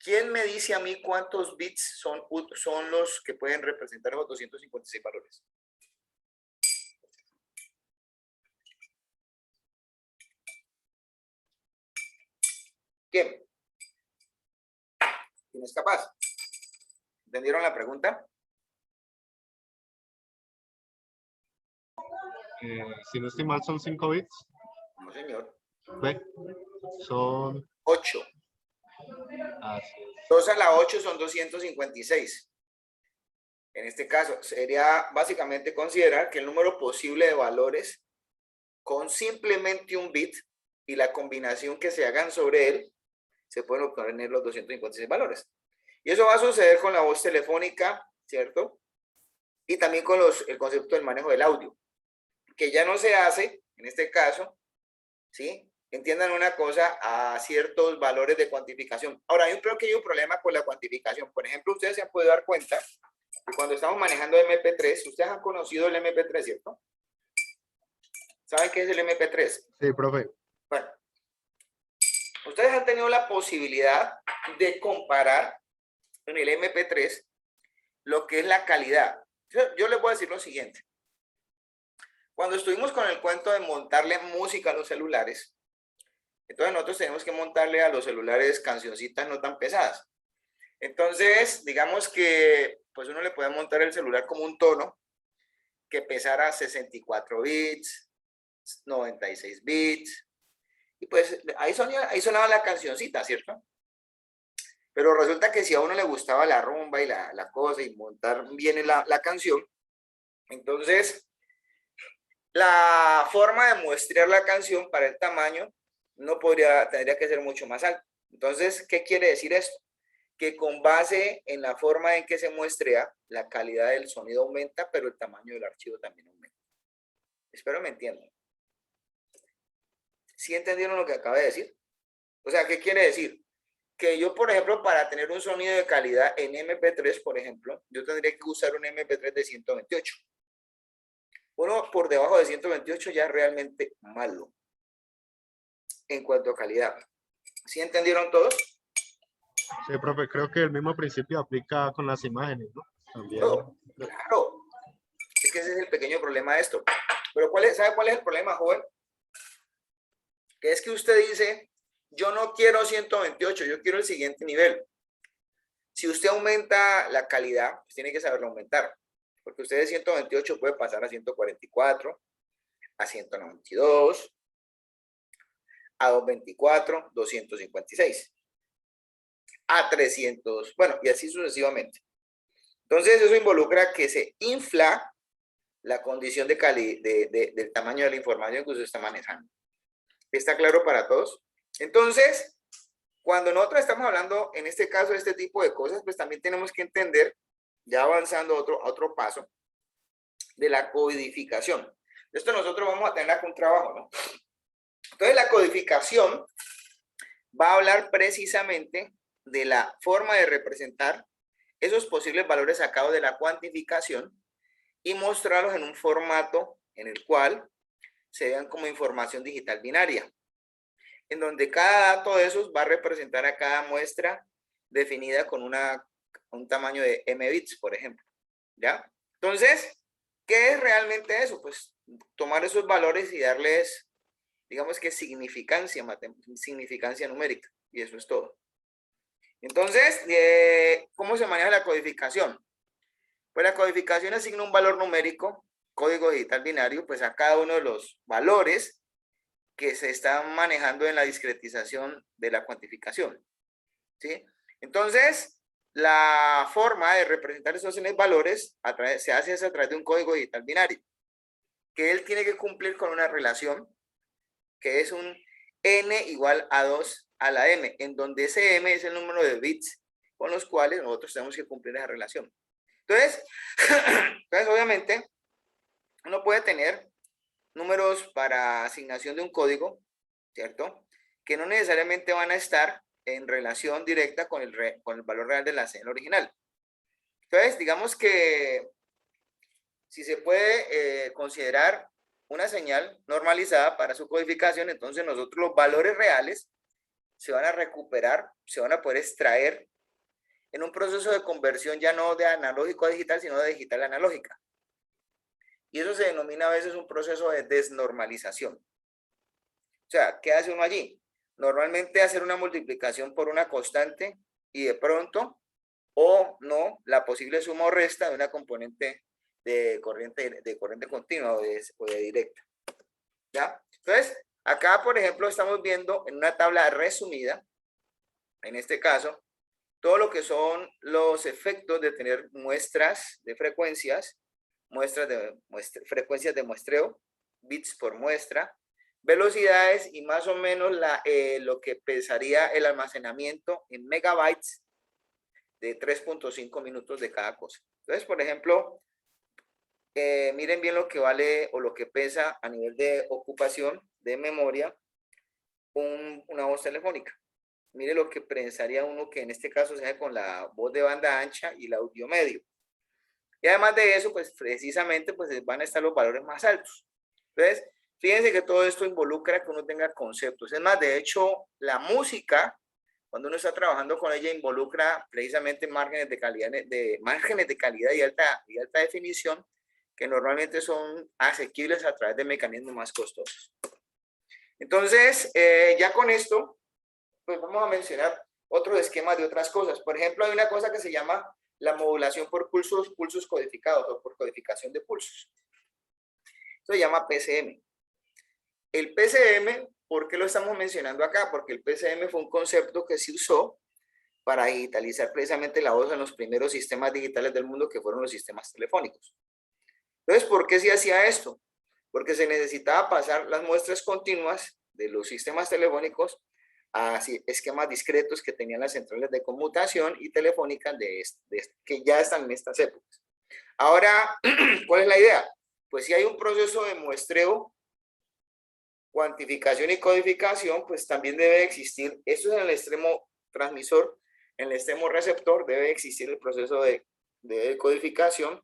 ¿Quién me dice a mí cuántos bits son los que pueden representar los 256 valores? ¿Quién? ¿Quién es capaz? ¿Entendieron la pregunta? Si no estoy mal, son 5 bits. No, señor. Ve, son 8. así es. 2 a la 8 son 256. En este caso, sería básicamente considerar que el número posible de valores con simplemente un bit y la combinación que se hagan sobre él, se pueden obtener los 256 valores. Y eso va a suceder con la voz telefónica, ¿cierto? Y también con el concepto del manejo del audio, que ya no se hace, en este caso, ¿sí? Entiendan una cosa, a ciertos valores de cuantificación. Ahora, hay un pequeño problema con la cuantificación. Por ejemplo, ustedes se han podido dar cuenta que cuando estamos manejando MP3, ustedes han conocido el MP3, ¿cierto? ¿Saben qué es el MP3? Sí, profe. Bueno, ustedes han tenido la posibilidad de comparar en el MP3 lo que es la calidad. Yo les voy a decir lo siguiente. Cuando estuvimos con el cuento de montarle música a los celulares, entonces nosotros tenemos que montarle a los celulares cancioncitas no tan pesadas. Entonces, digamos que pues uno le puede montar el celular como un tono que pesara 64 bits, 96 bits, y pues ahí sonaba la cancioncita, ¿cierto? Pero resulta que si a uno le gustaba la rumba y la cosa y montar bien la canción, entonces la forma de muestrear la canción para el tamaño tendría que ser mucho más alto. Entonces, ¿qué quiere decir esto? que con base en la forma en que se muestrea, la calidad del sonido aumenta, pero el tamaño del archivo también aumenta. Espero me entiendan. ¿Sí entendieron lo que acabé de decir? O sea, ¿qué quiere decir? Que yo, por ejemplo, para tener un sonido de calidad en MP3, por ejemplo, yo tendría que usar un MP3 de 128. Uno por debajo de 128 ya es realmente malo en cuanto a calidad. ¿Sí entendieron todos? Sí, profe, creo que el mismo principio aplica con las imágenes, ¿no? También. No, claro. Es que ese es el pequeño problema de esto. Pero ¿sabe cuál es el problema, joven? Que es que usted dice, yo no quiero 128, yo quiero el siguiente nivel. Si usted aumenta la calidad, pues tiene que saberlo aumentar. Porque usted de 128 puede pasar a 144, a 192, a 224, 256, a 300, bueno, y así sucesivamente. Entonces, eso involucra que se infla la condición del tamaño de la información que usted está manejando. ¿Está claro para todos? Entonces, cuando nosotros estamos hablando, en este caso, de este tipo de cosas, pues también tenemos que entender, ya avanzando a otro paso, de la codificación. Esto nosotros vamos a tener acá un trabajo, ¿no? Entonces, la codificación va a hablar precisamente de la forma de representar esos posibles valores sacados de la cuantificación y mostrarlos en un formato en el cual se vean como información digital binaria, en donde cada dato de esos va a representar a cada muestra definida con un tamaño de m bits, por ejemplo. ¿Ya? Entonces, ¿qué es realmente eso? Pues tomar esos valores y darles, digamos que significancia numérica, y eso es todo. Entonces, ¿cómo se maneja la codificación? Pues la codificación asigna un valor numérico, código digital binario, pues a cada uno de los valores que se están manejando en la discretización de la cuantificación. ¿Sí? Entonces, la forma de representar esos valores se hace a través de un código digital binario, que él tiene que cumplir con una relación que es un n igual a 2 a la m, en donde ese m es el número de bits con los cuales nosotros tenemos que cumplir esa relación. Entonces, obviamente, uno puede tener números para asignación de un código, ¿cierto? Que no necesariamente van a estar en relación directa con el valor real de la señal original. Entonces, digamos que si se puede considerar una señal normalizada para su codificación, entonces nosotros los valores reales se van a recuperar, se van a poder extraer en un proceso de conversión ya no de analógico a digital, sino de digital a analógica. Y eso se denomina a veces un proceso de desnormalización. O sea, ¿qué hace uno allí? Normalmente hacer una multiplicación por una constante y de pronto, o no, la posible suma o resta de una componente de corriente continua o de directa. ¿Ya? Entonces, acá, por ejemplo, estamos viendo en una tabla resumida, en este caso, todo lo que son los efectos de tener muestras de frecuencias, frecuencias de muestreo, bits por muestra, velocidades y más o menos lo que pesaría el almacenamiento en megabytes de 3.5 minutos de cada cosa. Entonces, por ejemplo, miren bien lo que vale o lo que pesa a nivel de ocupación de memoria una voz telefónica. Mire lo que pensaría uno que en este caso se hace con la voz de banda ancha y el audio medio. Y además de eso, pues precisamente pues van a estar los valores más altos. Entonces, fíjense que todo esto involucra que uno tenga conceptos. Es más, de hecho, la música, cuando uno está trabajando con ella, involucra precisamente márgenes de calidad y alta definición, que normalmente son asequibles a través de mecanismos más costosos. Entonces, ya con esto, pues vamos a mencionar otros esquemas de otras cosas. Por ejemplo, hay una cosa que se llama la modulación por pulsos codificados o por codificación de pulsos. Esto se llama PCM. El PCM, ¿por qué lo estamos mencionando acá? Porque el PCM fue un concepto que se usó para digitalizar precisamente la voz en los primeros sistemas digitales del mundo, que fueron los sistemas telefónicos. Entonces, ¿por qué se hacía esto? Porque se necesitaba pasar las muestras continuas de los sistemas telefónicos a esquemas discretos que tenían las centrales de conmutación y telefónicas que ya están en estas épocas. Ahora, ¿cuál es la idea? Pues si hay un proceso de muestreo, cuantificación y codificación, pues también debe existir, esto es en el extremo transmisor, en el extremo receptor debe existir el proceso de codificación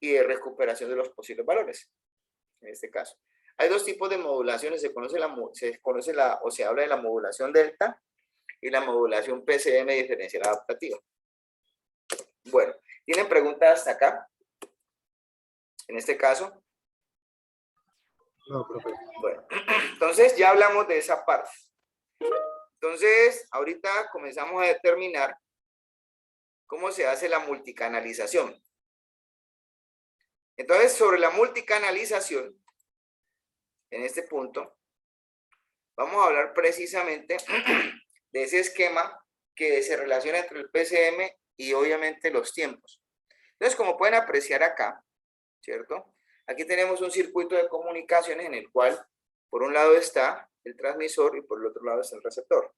y de recuperación de los posibles valores, en este caso. Hay dos tipos de modulaciones, se habla de la modulación delta y la modulación PCM diferencial adaptativa. Bueno, ¿tienen preguntas hasta acá? En este caso. No, profe. Bueno, entonces ya hablamos de esa parte. Entonces, ahorita comenzamos a determinar cómo se hace la multicanalización. Entonces, sobre la multicanalización, en este punto, vamos a hablar precisamente de ese esquema que se relaciona entre el PCM y obviamente los tiempos. Entonces, como pueden apreciar acá, ¿cierto? Aquí tenemos un circuito de comunicaciones en el cual, por un lado está el transmisor y por el otro lado está el receptor.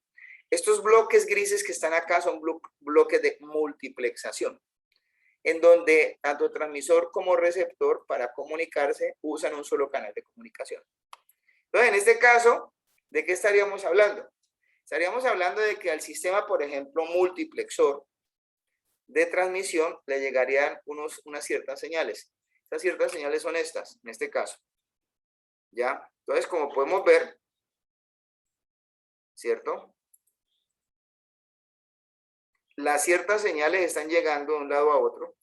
Estos bloques grises que están acá son bloques de multiplexación, en donde tanto transmisor como receptor para comunicarse usan un solo canal de comunicación. Entonces, en este caso, ¿de qué estaríamos hablando? Estaríamos hablando de que al sistema, por ejemplo, multiplexor de transmisión le llegarían unas ciertas señales. Estas ciertas señales son estas, en este caso. ¿Ya? Entonces, como podemos ver, ¿cierto? Las ciertas señales están llegando de un lado a otro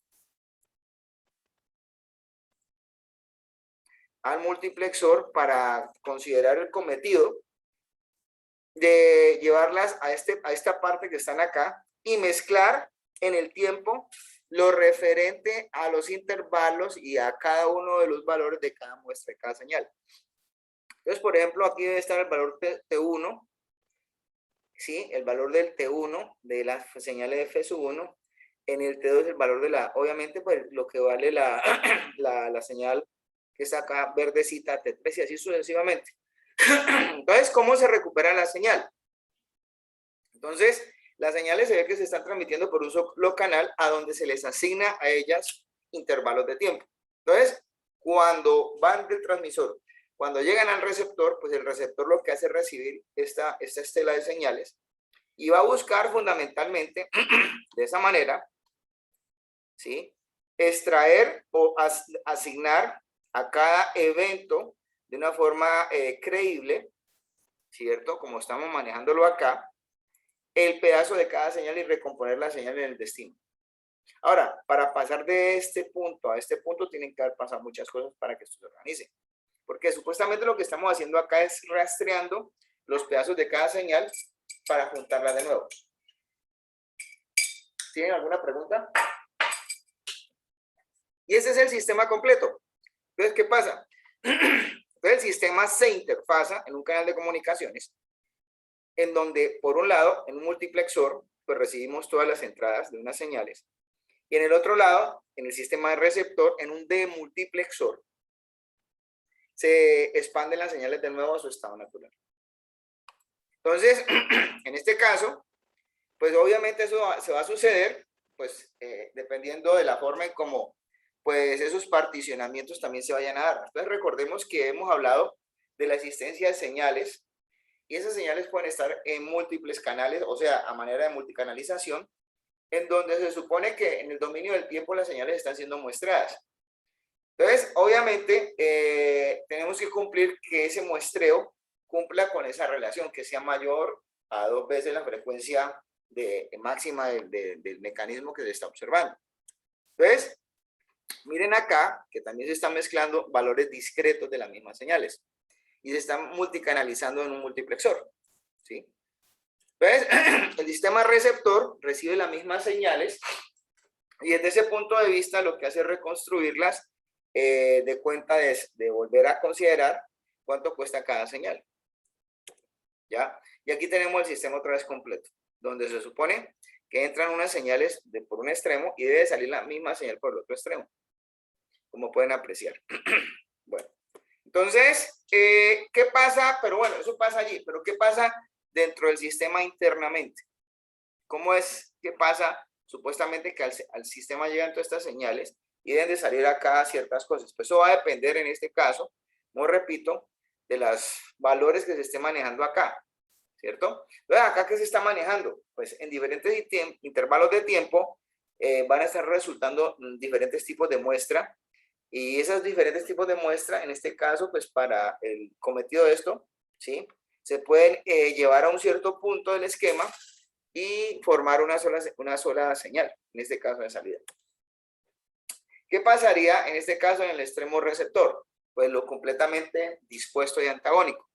al multiplexor para considerar el cometido de llevarlas a esta parte que están acá y mezclar en el tiempo lo referente a los intervalos y a cada uno de los valores de cada muestra de cada señal. Entonces, por ejemplo, aquí debe estar el valor T1, ¿sí? El valor del T1 de las señales de F sub 1. En el T2 el valor de obviamente, pues lo que vale la señal que está acá verdecita, T3 y así sucesivamente. Entonces, ¿cómo se recupera la señal? Entonces, las señales se ve que se están transmitiendo por un solo canal a donde se les asigna a ellas intervalos de tiempo. Entonces, cuando van del transmisor, cuando llegan al receptor, pues el receptor lo que hace es recibir esta estela de señales y va a buscar fundamentalmente, de esa manera, ¿sí? Extraer o asignar a cada evento de una forma creíble, ¿cierto? Como estamos manejándolo acá, el pedazo de cada señal y recomponer la señal en el destino. Ahora, para pasar de este punto a este punto tienen que haber pasado muchas cosas para que esto se organice. Porque supuestamente lo que estamos haciendo acá es rastreando los pedazos de cada señal para juntarlas de nuevo. ¿Tienen alguna pregunta? Y ese es el sistema completo. Entonces, ¿qué pasa? Entonces, el sistema se interfaza en un canal de comunicaciones en donde, por un lado, en un multiplexor, pues recibimos todas las entradas de unas señales. Y en el otro lado, en el sistema de receptor, en un demultiplexor, se expanden las señales de nuevo a su estado natural. Entonces, en este caso, pues obviamente eso se va a suceder, pues dependiendo de la forma en cómo pues esos particionamientos también se vayan a dar. Entonces recordemos que hemos hablado de la existencia de señales y esas señales pueden estar en múltiples canales, o sea, a manera de multicanalización, en donde se supone que en el dominio del tiempo las señales están siendo muestradas. Entonces, obviamente, tenemos que cumplir que ese muestreo cumpla con esa relación, que sea mayor a 2 veces la frecuencia máxima del mecanismo que se está observando. Entonces, miren acá que también se están mezclando valores discretos de las mismas señales y se están multicanalizando en un multiplexor, ¿sí? Entonces, el sistema receptor recibe las mismas señales y desde ese punto de vista lo que hace es reconstruirlas de cuenta de volver a considerar cuánto cuesta cada señal. ¿Ya? Y aquí tenemos el sistema otra vez completo, donde se supone que entran unas señales por un extremo y debe salir la misma señal por el otro extremo, como pueden apreciar. Bueno, entonces, ¿qué pasa? Pero bueno, eso pasa allí, pero ¿qué pasa dentro del sistema internamente. ¿Cómo es que pasa? Supuestamente que al sistema llegan todas estas señales y deben de salir acá ciertas cosas. Pues eso va a depender en este caso, como repito, de los valores que se esté manejando acá, ¿cierto? Entonces, ¿acá qué se está manejando? Pues en diferentes intervalos de tiempo van a estar resultando diferentes tipos de muestra, y esos diferentes tipos de muestra, en este caso, pues para el cometido de esto, ¿sí? Se pueden llevar a un cierto punto del esquema y formar una sola señal, en este caso de salida. ¿Qué pasaría en este caso en el extremo receptor? Pues lo completamente dispuesto y antagónico,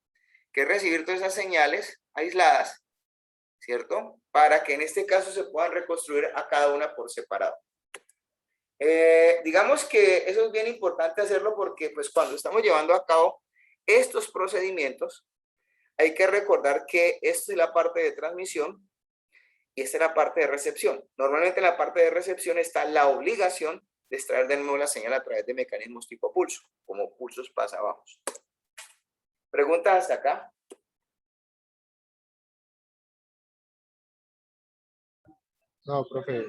que es recibir todas esas señales aisladas, ¿cierto? Para que en este caso se puedan reconstruir a cada una por separado. Digamos que eso es bien importante hacerlo porque pues cuando estamos llevando a cabo estos procedimientos, hay que recordar que esta es la parte de transmisión y esta es la parte de recepción. Normalmente en la parte de recepción está la obligación de extraer de nuevo la señal a través de mecanismos tipo pulso, como pulsos pasabajos. ¿Preguntas hasta acá? No, profe.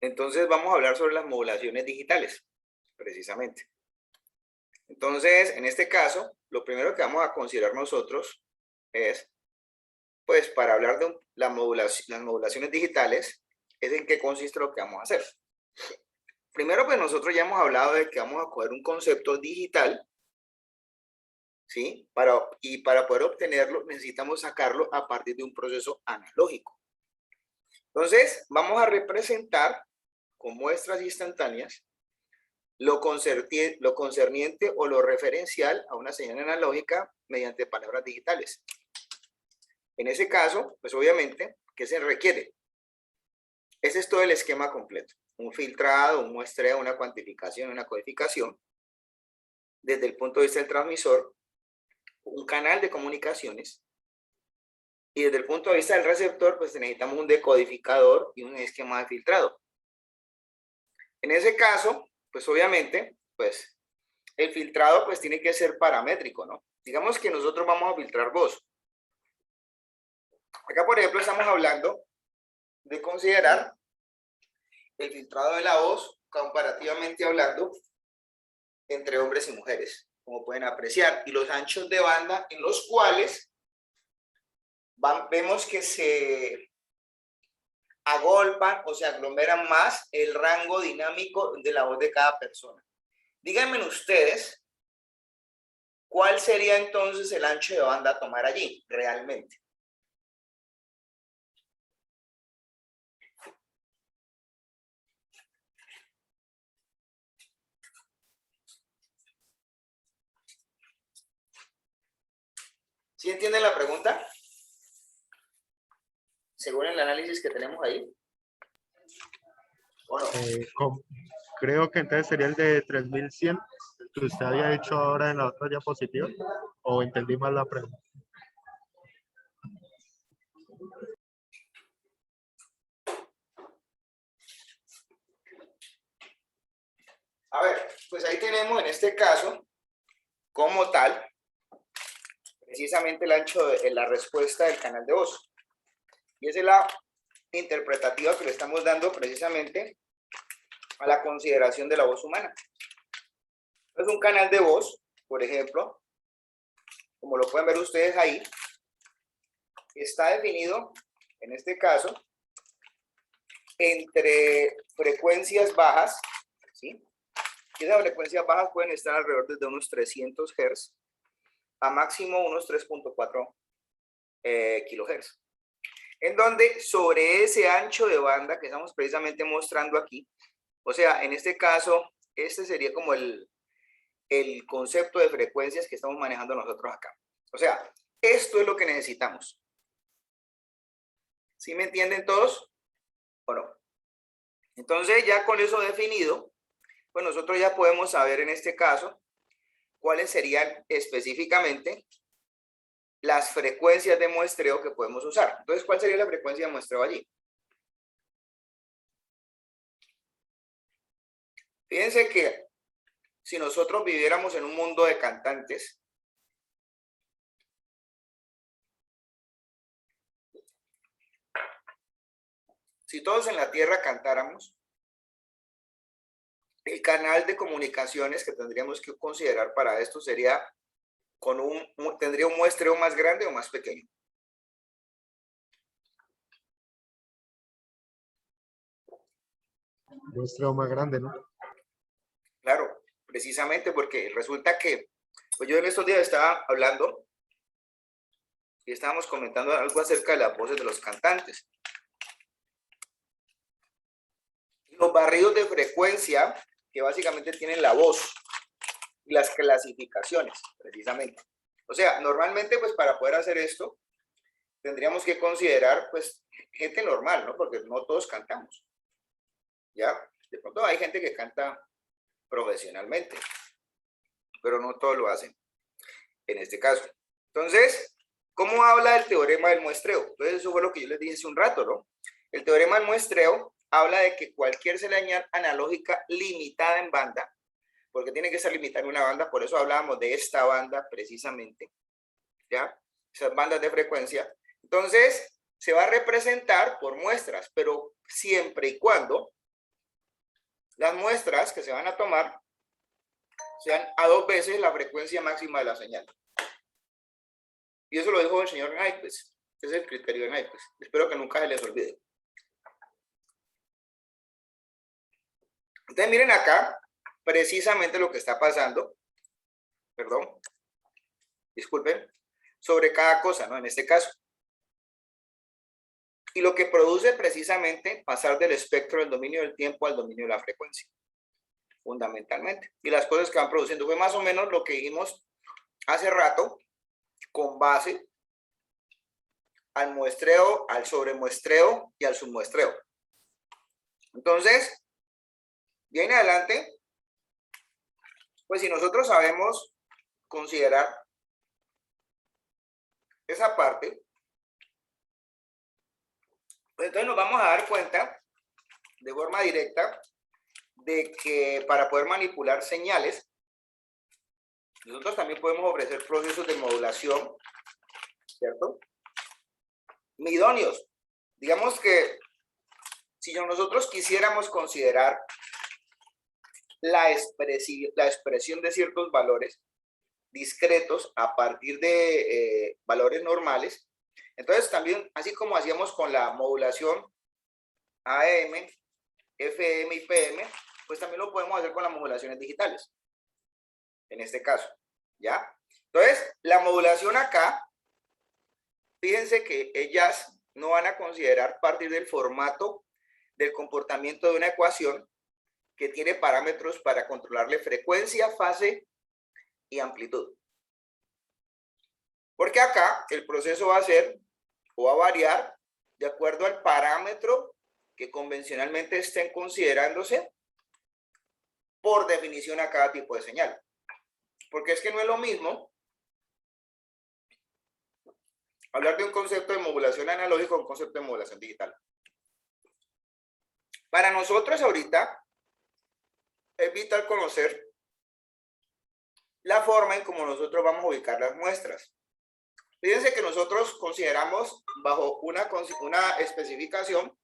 Entonces vamos a hablar sobre las modulaciones digitales, precisamente. Entonces, en este caso, lo primero que vamos a considerar nosotros es, pues, para hablar de las modulaciones digitales, es en qué consiste lo que vamos a hacer. Primero, pues nosotros ya hemos hablado de que vamos a coger un concepto digital, ¿sí? Y para poder obtenerlo, necesitamos sacarlo a partir de un proceso analógico. Entonces, vamos a representar con muestras instantáneas lo concerniente o lo referencial a una señal analógica mediante palabras digitales. En ese caso, pues obviamente, ¿qué se requiere? Ese es todo el esquema completo. Un filtrado, un muestreo, una cuantificación, una codificación. Desde el punto de vista del transmisor, un canal de comunicaciones. Y desde el punto de vista del receptor, pues necesitamos un decodificador y un esquema de filtrado. En ese caso, pues obviamente, pues el filtrado pues tiene que ser paramétrico, ¿no? Digamos que nosotros vamos a filtrar voz. Acá, por ejemplo, estamos hablando de considerar el filtrado de la voz comparativamente hablando entre hombres y mujeres, como pueden apreciar, y los anchos de banda en los cuales vemos que se agolpan o se aglomeran más el rango dinámico de la voz de cada persona. Díganme ustedes, ¿cuál sería entonces el ancho de banda a tomar allí realmente? ¿Sí entienden la pregunta? Según el análisis que tenemos ahí. ¿O no? Creo que entonces sería el de 3100 que usted había hecho ahora en la otra diapositiva, o entendí mal la pregunta. A ver, pues ahí tenemos en este caso, como tal, precisamente el ancho de la respuesta del canal de voz. Y esa es la interpretativa que le estamos dando precisamente a la consideración de la voz humana. Es un canal de voz, por ejemplo, como lo pueden ver ustedes ahí, está definido, en este caso, entre frecuencias bajas, ¿sí? Y esas frecuencias bajas pueden estar alrededor de unos 300 Hz a máximo unos 3.4 kHz. En donde sobre ese ancho de banda que estamos precisamente mostrando aquí, o sea, en este caso, este sería como el concepto de frecuencias que estamos manejando nosotros acá. O sea, esto es lo que necesitamos. ¿Sí me entienden todos? ¿O no? Entonces, ya con eso definido, pues nosotros ya podemos saber en este caso cuáles serían específicamente las frecuencias de muestreo que podemos usar. Entonces, ¿cuál sería la frecuencia de muestreo allí? Fíjense que si nosotros viviéramos en un mundo de cantantes, si todos en la Tierra cantáramos, el canal de comunicaciones que tendríamos que considerar para esto sería tendría un muestreo más grande o más pequeño. Muestreo más grande, ¿no? Claro, precisamente porque resulta que, pues yo en estos días estaba hablando y estábamos comentando algo acerca de las voces de los cantantes. Los barridos de frecuencia que básicamente tienen la voz y las clasificaciones, precisamente. O sea, normalmente, pues para poder hacer esto, tendríamos que considerar, pues, gente normal, ¿no? Porque no todos cantamos, ¿ya? De pronto hay gente que canta profesionalmente, pero no todos lo hacen en este caso. Entonces, ¿cómo habla el teorema del muestreo? Entonces, eso fue lo que yo les dije hace un rato, ¿no? El teorema del muestreo habla de que cualquier señal analógica limitada en banda, porque tiene que ser limitada en una banda, por eso hablábamos de esta banda precisamente, ¿ya? Esas bandas de frecuencia. Entonces, se va a representar por muestras, pero siempre y cuando las muestras que se van a tomar sean a 2 veces la frecuencia máxima de la señal. Y eso lo dijo el señor Nyquist. Ese es el criterio de Nyquist. Espero que nunca se les olvide. Entonces miren acá precisamente lo que está pasando, perdón, disculpen, sobre cada cosa, ¿no? En este caso. Y lo que produce precisamente pasar del espectro del dominio del tiempo al dominio de la frecuencia, fundamentalmente. Y las cosas que van produciendo fue más o menos lo que dijimos hace rato, con base al muestreo, al sobremuestreo y al submuestreo. Entonces, de ahí en adelante, pues si nosotros sabemos considerar esa parte, pues entonces nos vamos a dar cuenta de forma directa de que para poder manipular señales, nosotros también podemos ofrecer procesos de modulación, ¿cierto? Idóneos. Digamos que si nosotros quisiéramos considerar la expresión de ciertos valores discretos a partir de valores normales, entonces también, así como hacíamos con la modulación AM, FM y PM, pues también lo podemos hacer con las modulaciones digitales, en este caso, ¿ya? Entonces, la modulación acá, fíjense que ellas no van a considerar partir del formato del comportamiento de una ecuación que tiene parámetros para controlarle frecuencia, fase y amplitud. Porque acá el proceso va a ser o va a variar de acuerdo al parámetro que convencionalmente estén considerándose por definición a cada tipo de señal. Porque es que no es lo mismo hablar de un concepto de modulación analógica o un concepto de modulación digital. Para nosotros ahorita es vital conocer la forma en cómo nosotros vamos a ubicar las muestras. Fíjense que nosotros consideramos bajo una especificación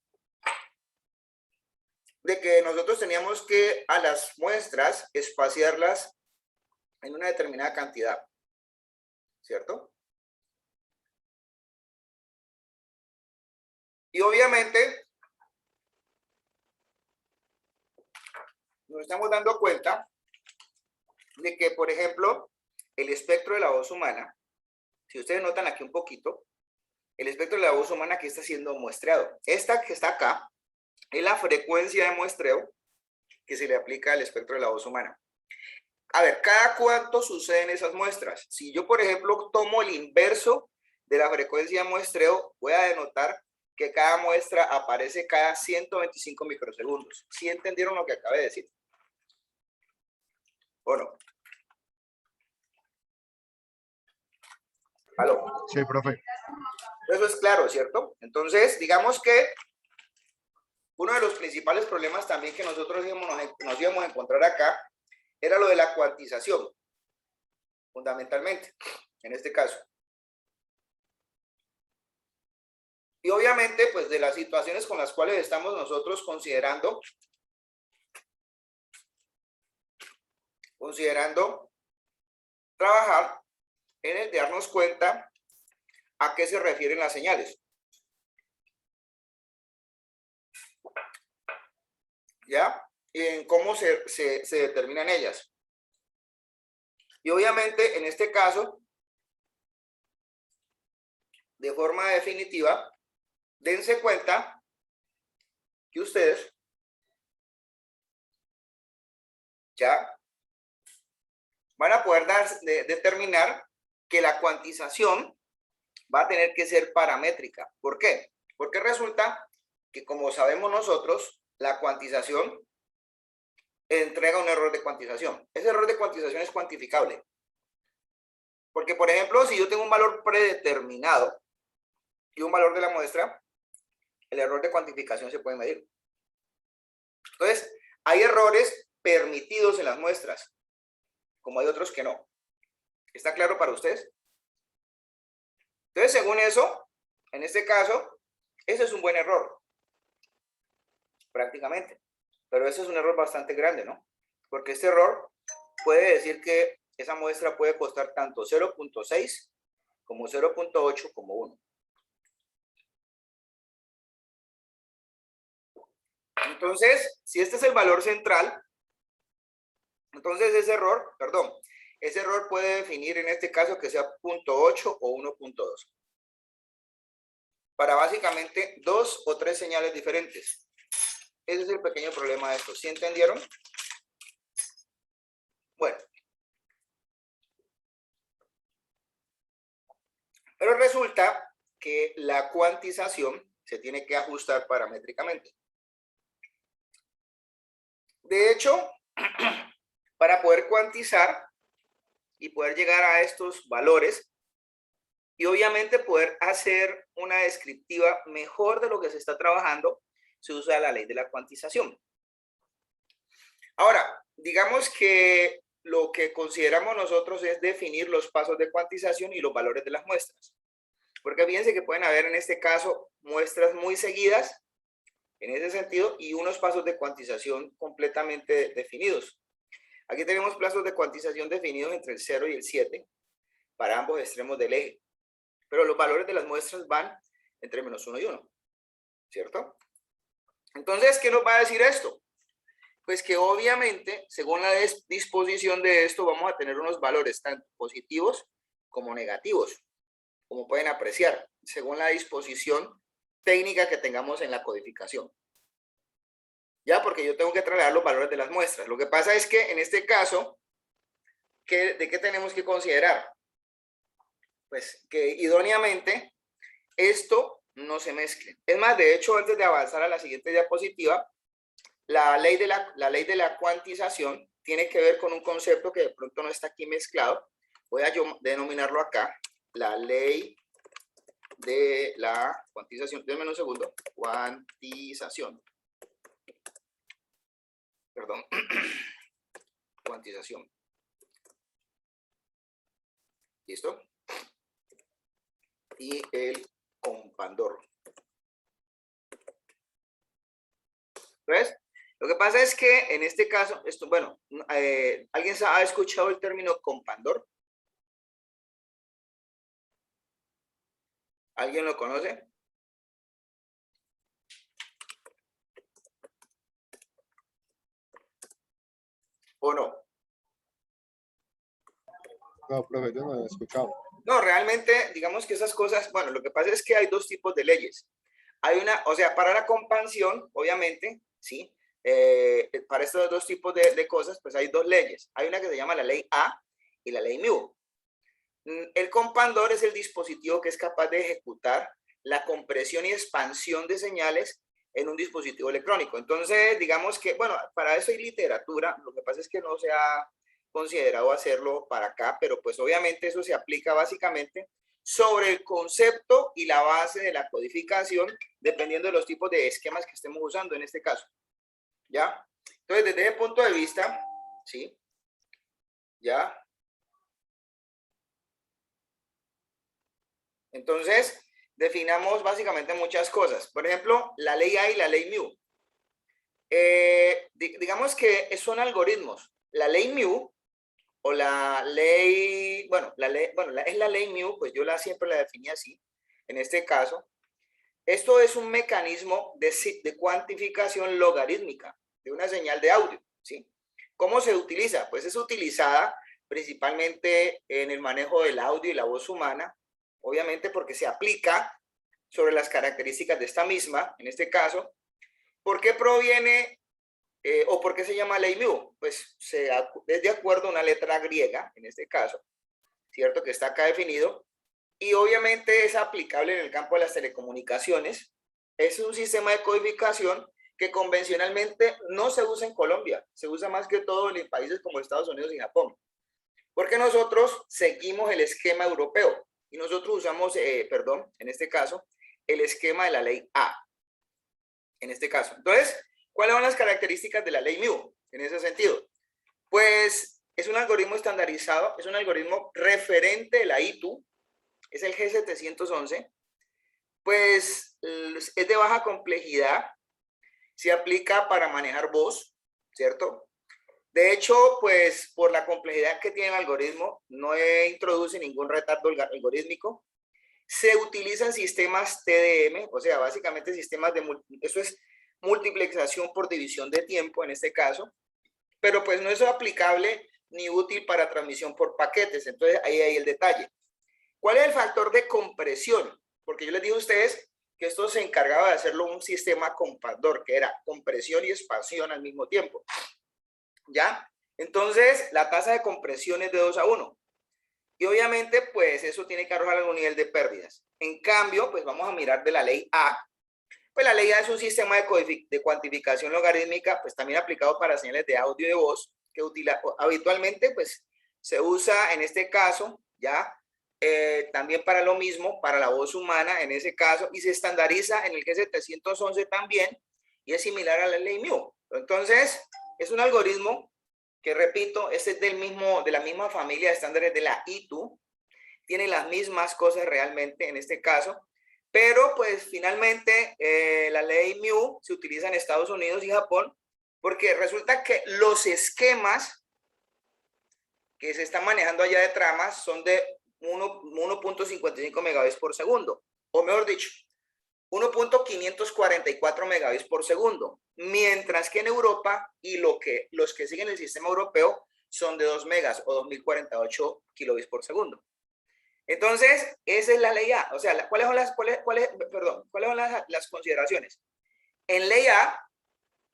de que nosotros teníamos que a las muestras espaciarlas en una determinada cantidad, ¿cierto? Y obviamente nos estamos dando cuenta de que, por ejemplo, el espectro de la voz humana, si ustedes notan aquí un poquito, el espectro de la voz humana que está siendo muestreado. Esta que está acá es la frecuencia de muestreo que se le aplica al espectro de la voz humana. A ver, ¿cada cuánto suceden esas muestras? Si yo, por ejemplo, tomo el inverso de la frecuencia de muestreo, voy a denotar que cada muestra aparece cada 125 microsegundos. ¿Sí entendieron lo que acabé de decir? ¿O no? ¿Aló? Sí, profe. Eso es claro, ¿cierto? Entonces, digamos que uno de los principales problemas también que nosotros nos íbamos a encontrar acá era lo de la cuantización, fundamentalmente, en este caso. Y obviamente, pues de las situaciones con las cuales estamos nosotros considerando trabajar en el de darnos cuenta a qué se refieren las señales. ¿Ya? Y en cómo se determinan ellas. Y obviamente, en este caso, de forma definitiva, dense cuenta que ustedes ya van a poder determinar que la cuantización va a tener que ser paramétrica. ¿Por qué? Porque resulta que, como sabemos nosotros, la cuantización entrega un error de cuantización. Ese error de cuantización es cuantificable. Porque, por ejemplo, si yo tengo un valor predeterminado y un valor de la muestra, el error de cuantificación se puede medir. Entonces, hay errores permitidos en las muestras, como hay otros que no. ¿Está claro para ustedes? Entonces, según eso, en este caso, ese es un buen error, prácticamente. Pero ese es un error bastante grande, ¿no? Porque este error puede decir que esa muestra puede costar tanto 0.6 como 0.8 como 1. Entonces, si este es el valor central, entonces ese error puede definir en este caso que sea 0.8 o 1.2. Para básicamente 2 o 3 señales diferentes. Ese es el pequeño problema de esto. ¿Sí entendieron? Bueno. Pero resulta que la cuantización se tiene que ajustar paramétricamente. De hecho, para poder cuantizar y poder llegar a estos valores y obviamente poder hacer una descriptiva mejor de lo que se está trabajando, se usa la ley de la cuantización. Ahora, digamos que lo que consideramos nosotros es definir los pasos de cuantización y los valores de las muestras. Porque fíjense que pueden haber en este caso muestras muy seguidas en ese sentido y unos pasos de cuantización completamente definidos. Aquí tenemos plazos de cuantización definidos entre el 0 y el 7 para ambos extremos del eje. Pero los valores de las muestras van entre -1 y 1, ¿cierto? Entonces, ¿qué nos va a decir esto? Pues que obviamente, según la disposición de esto, vamos a tener unos valores tanto positivos como negativos, como pueden apreciar, según la disposición técnica que tengamos en la codificación. Ya, porque yo tengo que trasladar los valores de las muestras. Lo que pasa es que en este caso, ¿de qué tenemos que considerar? Pues que idóneamente esto no se mezcle. Es más, de hecho, antes de avanzar a la siguiente diapositiva, la ley de la cuantización tiene que ver con un concepto que de pronto no está aquí mezclado. Voy a yo denominarlo acá, la ley de la cuantización. Denme un segundo. Cuantización. Perdón. Cuantización. ¿Listo? Y el compandor. ¿Ves? Lo que pasa es que en este caso, esto, bueno, ¿alguien ha escuchado el término compandor? ¿Alguien lo conoce? ¿O no? No, profe, yo no lo he escuchado. No, realmente, digamos que esas cosas, bueno, lo que pasa es que hay dos tipos de leyes. Hay una, o sea, para la compansión, obviamente, ¿sí? Para estos dos tipos de cosas, pues hay dos leyes. Hay una que se llama la ley A y la ley μ. El compandor es el dispositivo que es capaz de ejecutar la compresión y expansión de señales en un dispositivo electrónico. Entonces, digamos que, bueno, para eso hay literatura. Lo que pasa es que no se ha considerado hacerlo para acá, pero pues obviamente eso se aplica básicamente sobre el concepto y la base de la codificación, dependiendo de los tipos de esquemas que estemos usando en este caso. ¿Ya? Entonces, desde ese punto de vista, ¿sí? ¿Ya? Entonces, definamos básicamente muchas cosas. Por ejemplo, la ley A y la ley mu. Digamos que son algoritmos. La ley mu o la ley, bueno, es la ley mu, pues yo siempre la definí así, en este caso. Esto es un mecanismo de cuantificación logarítmica de una señal de audio, ¿sí? ¿Cómo se utiliza? Pues es utilizada principalmente en el manejo del audio y la voz humana, obviamente porque se aplica sobre las características de esta misma, en este caso. ¿Por qué proviene o por qué se llama ley mu? Pues es de acuerdo a una letra griega, en este caso, ¿cierto? Que está acá definido. Y obviamente es aplicable en el campo de las telecomunicaciones. Es un sistema de codificación que convencionalmente no se usa en Colombia. Se usa más que todo en países como Estados Unidos y Japón. Porque nosotros seguimos el esquema europeo. Y nosotros usamos, en este caso, el esquema de la ley A. En este caso. Entonces, ¿cuáles son las características de la ley mu en ese sentido? Pues es un algoritmo estandarizado, es un algoritmo referente de la ITU, es el G711, pues es de baja complejidad, se aplica para manejar voz, ¿cierto? De hecho, pues por la complejidad que tiene el algoritmo, no introduce ningún retardo algorítmico. Se utilizan sistemas TDM, o sea, básicamente sistemas eso es multiplexación por división de tiempo en este caso, pero pues no es aplicable ni útil para transmisión por paquetes. Entonces ahí hay el detalle. ¿Cuál es el factor de compresión? Porque yo les dije a ustedes que esto se encargaba de hacerlo un sistema compactor, que era compresión y expansión al mismo tiempo. ¿Ya? Entonces, la tasa de compresión es de 2:1. Y obviamente, pues eso tiene que arrojar algún nivel de pérdidas. En cambio, pues vamos a mirar de la ley A. Pues la ley A es un sistema de cuantificación logarítmica, pues también aplicado para señales de audio y de voz, que habitualmente, pues se usa en este caso, ya, también para lo mismo, para la voz humana en ese caso, y se estandariza en el G711 también, y es similar a la ley mu. Entonces, es un algoritmo que, repito, este es de la misma familia de estándares de la ITU, tiene las mismas cosas realmente en este caso, pero pues finalmente la ley mu se utiliza en Estados Unidos y Japón, porque resulta que los esquemas que se están manejando allá de tramas son de 1.55 megabits por segundo, o mejor dicho, 1.544 megabits por segundo, mientras que en Europa y los que siguen el sistema europeo son de 2 megas o 2048 kilobits por segundo. Entonces, esa es la ley A. O sea, ¿cuáles son las consideraciones? En ley A,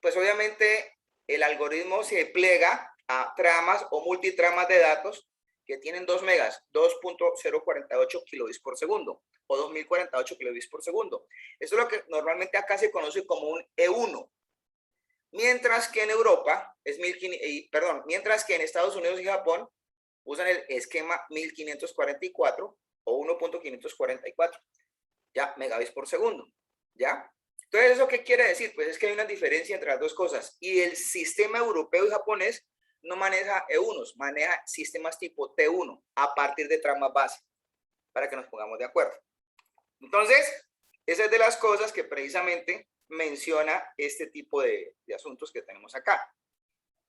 pues obviamente el algoritmo se plega a tramas o multitramas de datos que tienen 2 megas, 2.048 kilobits por segundo o 2048 kilobits por segundo. Eso es lo que normalmente acá se conoce como un E1. Mientras que en Europa, mientras que en Estados Unidos y Japón usan el esquema 1544 o 1.544, ya, megabits por segundo, ¿ya? Entonces, ¿eso qué quiere decir? Pues es que hay una diferencia entre las dos cosas. Y el sistema europeo y japonés no maneja E1s, maneja sistemas tipo T1 a partir de tramas base, para que nos pongamos de acuerdo. Entonces, esa es de las cosas que precisamente menciona este tipo de asuntos que tenemos acá,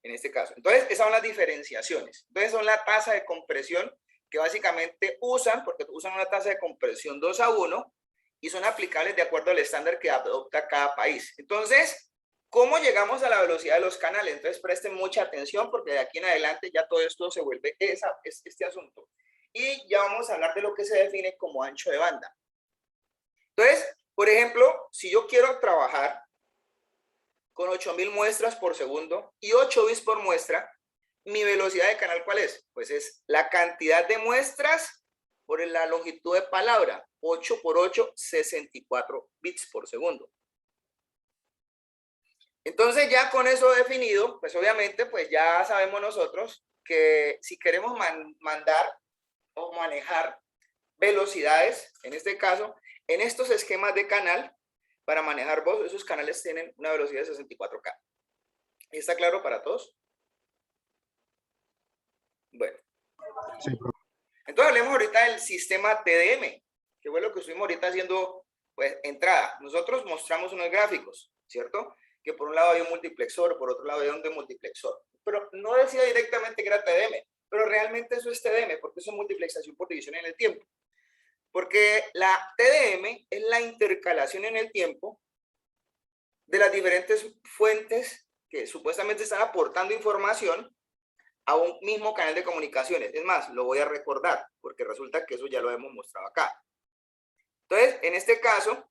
en este caso. Entonces, esas son las diferenciaciones. Entonces, son la tasa de compresión que básicamente porque usan una tasa de compresión 2:1 y son aplicables de acuerdo al estándar que adopta cada país. Entonces, ¿cómo llegamos a la velocidad de los canales? Entonces, presten mucha atención porque de aquí en adelante ya todo esto se vuelve este asunto. Y ya vamos a hablar de lo que se define como ancho de banda. Entonces, por ejemplo, si yo quiero trabajar con 8000 muestras por segundo y 8 bits por muestra, mi velocidad de canal, ¿cuál es? Pues es la cantidad de muestras por la longitud de palabra. 8 por 8, 64 bits por segundo. Entonces, ya con eso definido, pues obviamente, pues ya sabemos nosotros que si queremos mandar o manejar velocidades, en este caso, en estos esquemas de canal, para manejar voz, esos canales tienen una velocidad de 64K. ¿Está claro para todos? Bueno. Sí, profe. Entonces hablemos ahorita del sistema TDM, que fue lo que estuvimos ahorita haciendo, pues, entrada. Nosotros mostramos unos gráficos, ¿cierto? Que por un lado hay un multiplexor, por otro lado hay un demultiplexor. Pero no decía directamente que era TDM, pero realmente eso es TDM, porque eso es multiplexación por división en el tiempo. Porque la TDM es la intercalación en el tiempo de las diferentes fuentes que supuestamente están aportando información a un mismo canal de comunicaciones. Es más, lo voy a recordar, porque resulta que eso ya lo hemos mostrado acá. Entonces, en este caso,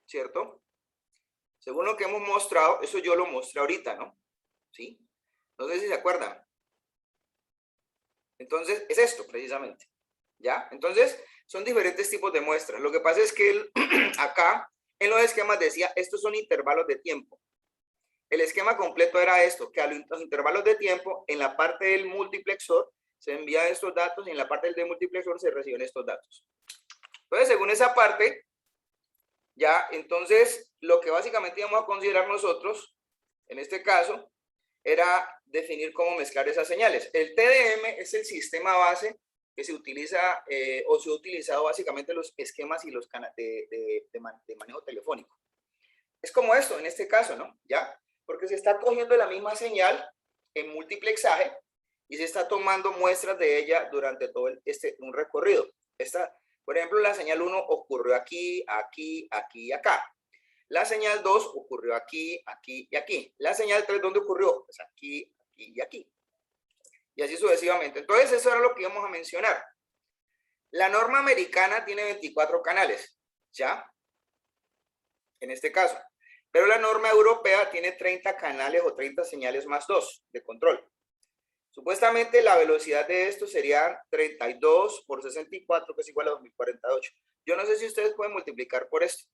¿cierto? Según lo que hemos mostrado, eso yo lo mostré ahorita, ¿no? ¿Sí? No sé si se acuerdan. Entonces, es esto precisamente. ¿Ya? Entonces, son diferentes tipos de muestras. Lo que pasa es que acá, en los esquemas decía, estos son intervalos de tiempo. El esquema completo era esto, que a los intervalos de tiempo, en la parte del multiplexor, se envían estos datos y en la parte del demultiplexor se reciben estos datos. Entonces, según esa parte, ya, entonces, lo que básicamente íbamos a considerar nosotros, en este caso, era definir cómo mezclar esas señales. El TDM es el sistema base que se utiliza o se ha utilizado básicamente los esquemas y los canales de manejo telefónico. Es como esto, en este caso, ¿no? ¿Ya? Porque se está cogiendo la misma señal en multiplexaje y se está tomando muestras de ella durante todo un recorrido. Por ejemplo, la señal 1 ocurrió aquí, aquí, aquí y acá. La señal 2 ocurrió aquí, aquí y aquí. La señal 3, ¿dónde ocurrió? Pues aquí, aquí y aquí. Y así sucesivamente. Entonces, eso era lo que íbamos a mencionar. La norma americana tiene 24 canales, ¿ya? En este caso. Pero la norma europea tiene 30 canales o 30 señales más 2 de control. Supuestamente la velocidad de esto sería 32 por 64, que es igual a 2048. Yo no sé si ustedes pueden multiplicar por esto,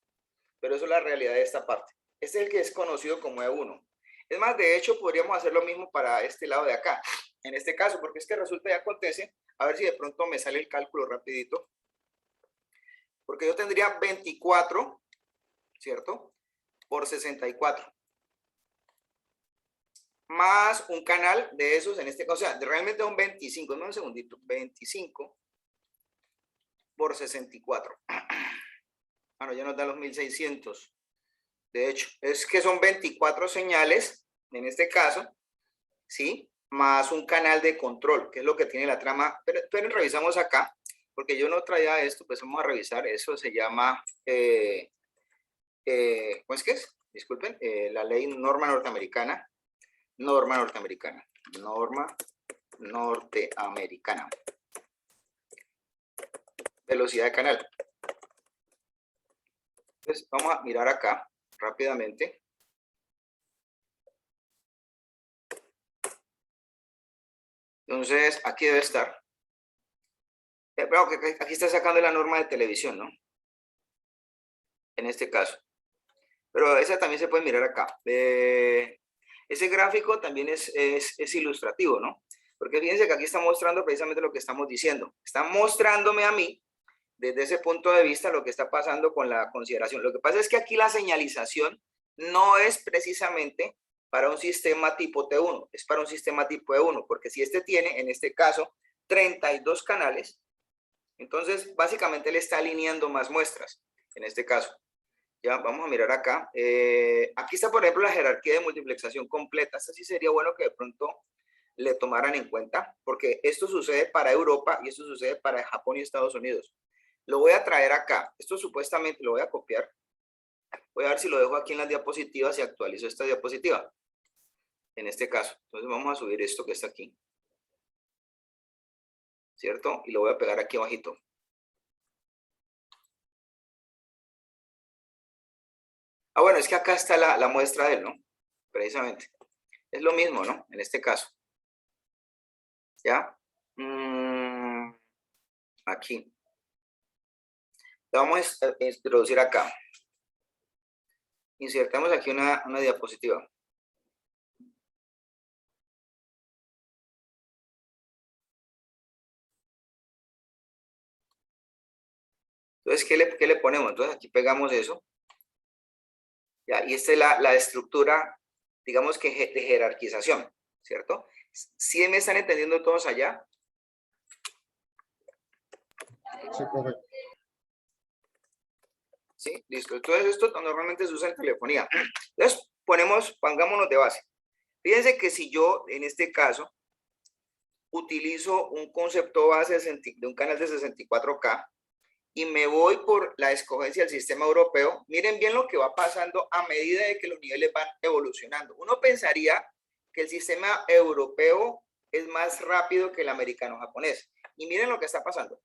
pero eso es la realidad de esta parte. Este es el que es conocido como E1. Es más, de hecho, podríamos hacer lo mismo para este lado de acá, en este caso, porque es que resulta y acontece, a ver si de pronto me sale el cálculo rapidito, porque yo tendría 24, ¿cierto? Por 64. Más un canal de esos en este caso, o sea, realmente son 25, no un segundito, 25 por 64. Bueno, ya nos da los 1600. De hecho, es que son 24 señales, en este caso, ¿sí? Más un canal de control, que es lo que tiene la trama. Pero revisamos acá, porque yo no traía esto, pues vamos a revisar. Eso se llama, ¿cómo es que es? Disculpen, la ley norma norteamericana. Norma norteamericana. Velocidad de canal. Entonces, vamos a mirar acá rápidamente. Entonces, aquí debe estar. Pero aquí está sacando la norma de televisión, ¿no? En este caso. Pero esa también se puede mirar acá. Ese gráfico también es ilustrativo, ¿no? Porque fíjense que aquí está mostrando precisamente lo que estamos diciendo. Está mostrándome a mí, desde ese punto de vista, lo que está pasando con la consideración. Lo que pasa es que aquí la señalización no es precisamente para un sistema tipo T1, es para un sistema tipo E1, porque si este tiene, en este caso, 32 canales, entonces básicamente le está alineando más muestras, en este caso. Ya, vamos a mirar acá. Aquí está, por ejemplo, la jerarquía de multiplexación completa. Esta sí sería bueno que de pronto le tomaran en cuenta, porque esto sucede para Europa y esto sucede para Japón y Estados Unidos. Lo voy a traer acá. Esto supuestamente lo voy a copiar. Voy a ver si lo dejo aquí en las diapositivas y actualizo esta diapositiva. En este caso. Entonces vamos a subir esto que está aquí. ¿Cierto? Y lo voy a pegar aquí abajito. Ah, bueno, es que acá está la muestra de él, ¿no? Precisamente. Es lo mismo, ¿no? En este caso. ¿Ya? Aquí. Lo vamos a introducir acá. Insertamos aquí una diapositiva. Entonces, ¿qué le ponemos? Entonces, aquí pegamos eso. ¿Ya? Y esta es la estructura, digamos que de jerarquización, ¿cierto? ¿Sí me están entendiendo todos allá? Sí, correcto. ¿sí? Listo. Entonces esto normalmente se usa en telefonía. Entonces pongámonos de base. Fíjense que si yo, en este caso, utilizo un concepto base de un canal de 64K y me voy por la escogencia del sistema europeo, miren bien lo que va pasando a medida de que los niveles van evolucionando. Uno pensaría que el sistema europeo es más rápido que el americano-japonés. Y miren lo que está pasando.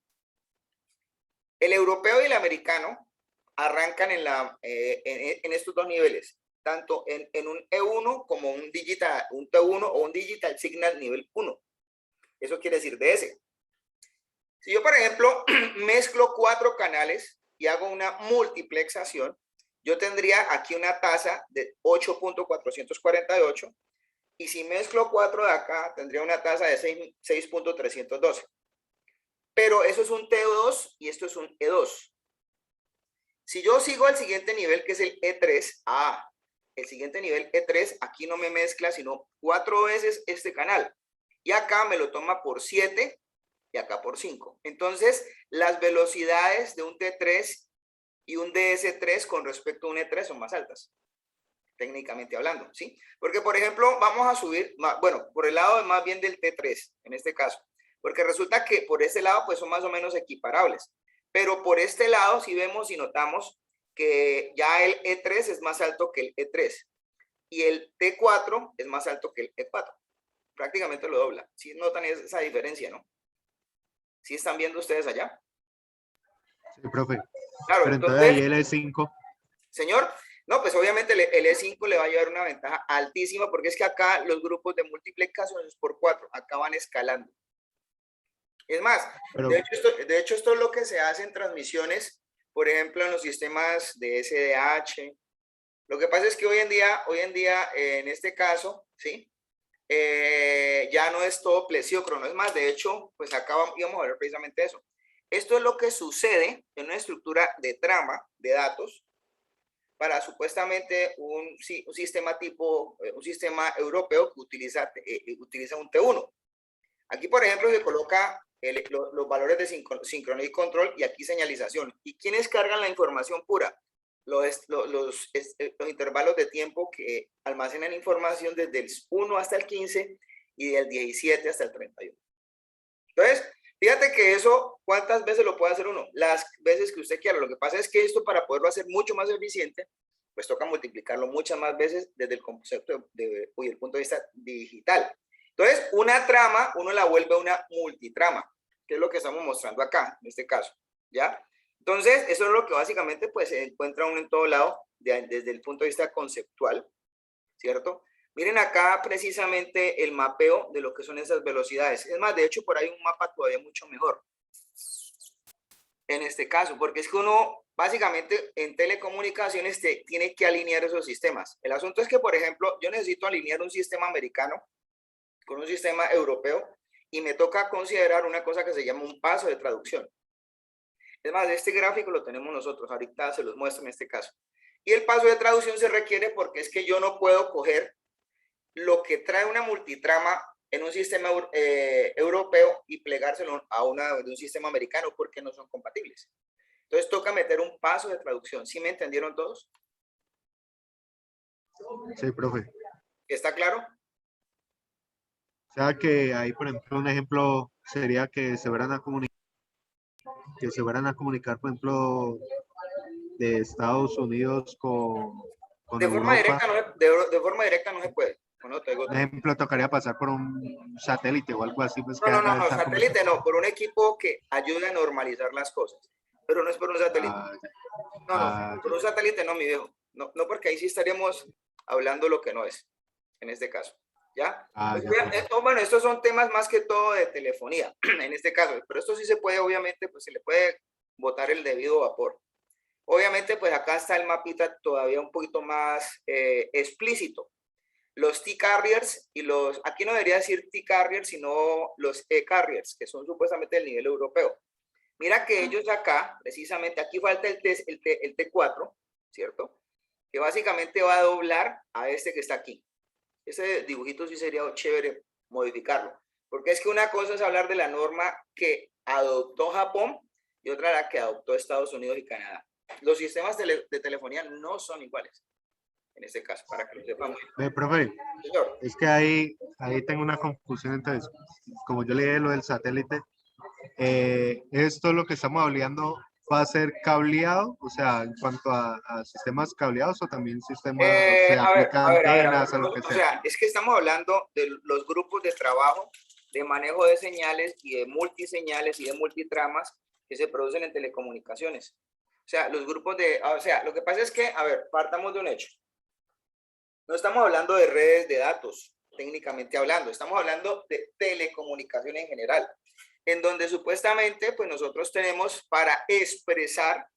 El europeo y el americano arrancan en estos dos niveles, tanto en un E1 como un T1 o un Digital Signal nivel 1. Eso quiere decir DS. Si yo, por ejemplo, mezclo 4 canales y hago una multiplexación, yo tendría aquí una tasa de 8.448 y si mezclo 4 de acá, tendría una tasa de 6.312. Pero eso es un T2 y esto es un E2. Si yo sigo al siguiente nivel, que es el E3, el siguiente nivel E3, aquí no me mezcla, sino 4 veces este canal. Y acá me lo toma por 7 y acá por 5. Entonces, las velocidades de un T3 y un DS3 con respecto a un E3 son más altas, técnicamente hablando, ¿sí? Porque, por ejemplo, vamos a subir, bueno, por el lado más bien del T3, en este caso, porque resulta que por este lado, pues son más o menos equiparables. Pero por este lado, si vemos y notamos que ya el E3 es más alto que el E3 y el T4 es más alto que el E4. Prácticamente lo dobla. ¿Sí notan esa diferencia, no? ¿Sí están viendo ustedes allá? Sí, profe. Claro, Pero entonces entonces, ahí el E5. señor, no, pues obviamente el E5 le va a llevar una ventaja altísima porque es que acá los grupos de multiplicaciones por 4 acá van escalando. Es más, Pero, de hecho, esto es lo que se hace en transmisiones, por ejemplo, en los sistemas de SDH. Lo que pasa es que hoy en día, en este caso, ¿sí? Ya no es todo plesiócrono. Es más, de hecho, pues acá íbamos a ver precisamente eso. Esto es lo que sucede en una estructura de trama de datos para supuestamente un sistema un sistema europeo que utiliza un T1. Aquí, por ejemplo, se coloca los valores de sincronía y control y aquí señalización. ¿Y quiénes cargan la información pura? Los intervalos de tiempo que almacenan información desde el 1 hasta el 15 y del 17 hasta el 31. Entonces, fíjate que eso, ¿cuántas veces lo puede hacer uno? Las veces que usted quiera. Lo que pasa es que esto, para poderlo hacer mucho más eficiente, pues toca multiplicarlo muchas más veces desde el concepto el punto de vista digital. Entonces, una trama, uno la vuelve una multitrama, que es lo que estamos mostrando acá, en este caso, ¿ya? Entonces, eso es lo que básicamente pues se encuentra uno en todo lado, desde el punto de vista conceptual, ¿cierto? Miren acá precisamente el mapeo de lo que son esas velocidades. Es más, de hecho, por ahí un mapa todavía mucho mejor en este caso, porque es que uno básicamente en telecomunicaciones tiene que alinear esos sistemas. El asunto es que, por ejemplo, yo necesito alinear un sistema americano con un sistema europeo y me toca considerar una cosa que se llama un paso de traducción. Es más, este gráfico lo tenemos nosotros, ahorita se los muestro en este caso. Y el paso de traducción se requiere porque es que yo no puedo coger lo que trae una multitrama en un sistema europeo y plegárselo de un sistema americano porque no son compatibles. Entonces toca meter un paso de traducción. ¿Sí me entendieron todos? sí, profe. ¿Está claro? O sea que ahí, por ejemplo, un ejemplo sería que se fueran a comunicar, por ejemplo, de Estados Unidos con De forma Europa. directa de forma directa no se puede. Bueno, te digo, Un ejemplo, tocaría pasar por un satélite o algo así, pues que no, haga esa satélite no, por un equipo que ayude a normalizar las cosas, pero no es por un satélite. Por un satélite no, mi viejo. No, no, porque ahí sí estaríamos hablando lo que no es, en este caso. ¿Ya? Bueno, estos son temas más que todo de telefonía, en este caso, pero esto sí se puede, obviamente, pues se le puede botar el debido vapor. Obviamente, pues acá está el mapita todavía un poquito más explícito. Los T-Carriers y aquí no debería decir T-Carriers, sino los E-Carriers, que son supuestamente del nivel europeo. Mira que ellos acá, precisamente, aquí falta el T4, ¿cierto? Que básicamente va a doblar a este que está aquí. Ese dibujito sí sería chévere modificarlo. Porque es que una cosa es hablar de la norma que adoptó Japón y otra la que adoptó Estados Unidos y Canadá. Los sistemas de telefonía no son iguales, en este caso, para que lo sepamos. Profe, Señor, es que ahí tengo una confusión. Entonces, como yo leí lo del satélite, esto lo que estamos hablando va a ser cableado, o sea, en cuanto a sistemas cableados o también sistemas, se a ver, aplica a ver, a ver, a ver. antenas, a lo que O sea. sea, es que estamos hablando de los grupos de trabajo, de manejo de señales y de multiseñales y de multitramas que se producen en telecomunicaciones. O sea, los grupos o sea, lo que pasa es que, a ver, partamos de un hecho. No estamos hablando de redes de datos, técnicamente hablando, estamos hablando de telecomunicación en general, en donde supuestamente, pues nosotros tenemos para expresar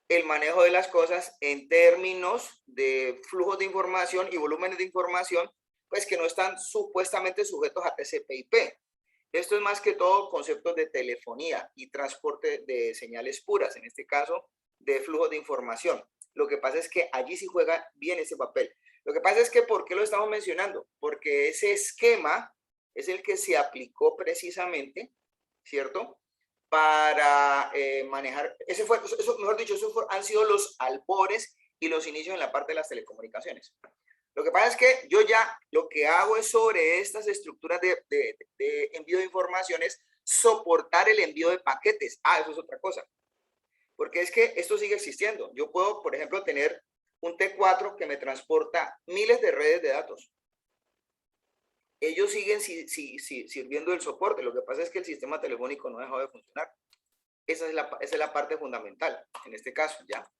el manejo de las cosas en términos de flujos de información y volúmenes de información, pues que no están supuestamente sujetos a TCP/IP. Esto es más que todo conceptos de telefonía y transporte de señales puras, en este caso de flujos de información. Lo que pasa es que allí sí juega bien ese papel. Lo que pasa es que, ¿por qué lo estamos mencionando? Porque ese esquema es el que se aplicó precisamente, ¿cierto? Para manejar, eso, mejor dicho, han sido los albores y los inicios en la parte de las telecomunicaciones. Lo que pasa es que yo ya lo que hago es sobre estas estructuras de envío de informaciones, soportar el envío de paquetes. Ah, eso es otra cosa. Porque es que esto sigue existiendo. Yo puedo, por ejemplo, tener un T4 que me transporta miles de redes de datos. Ellos siguen sirviendo el soporte. Lo que pasa es que el sistema telefónico no ha dejado de funcionar. Esa es la parte fundamental en este caso, ¿ya?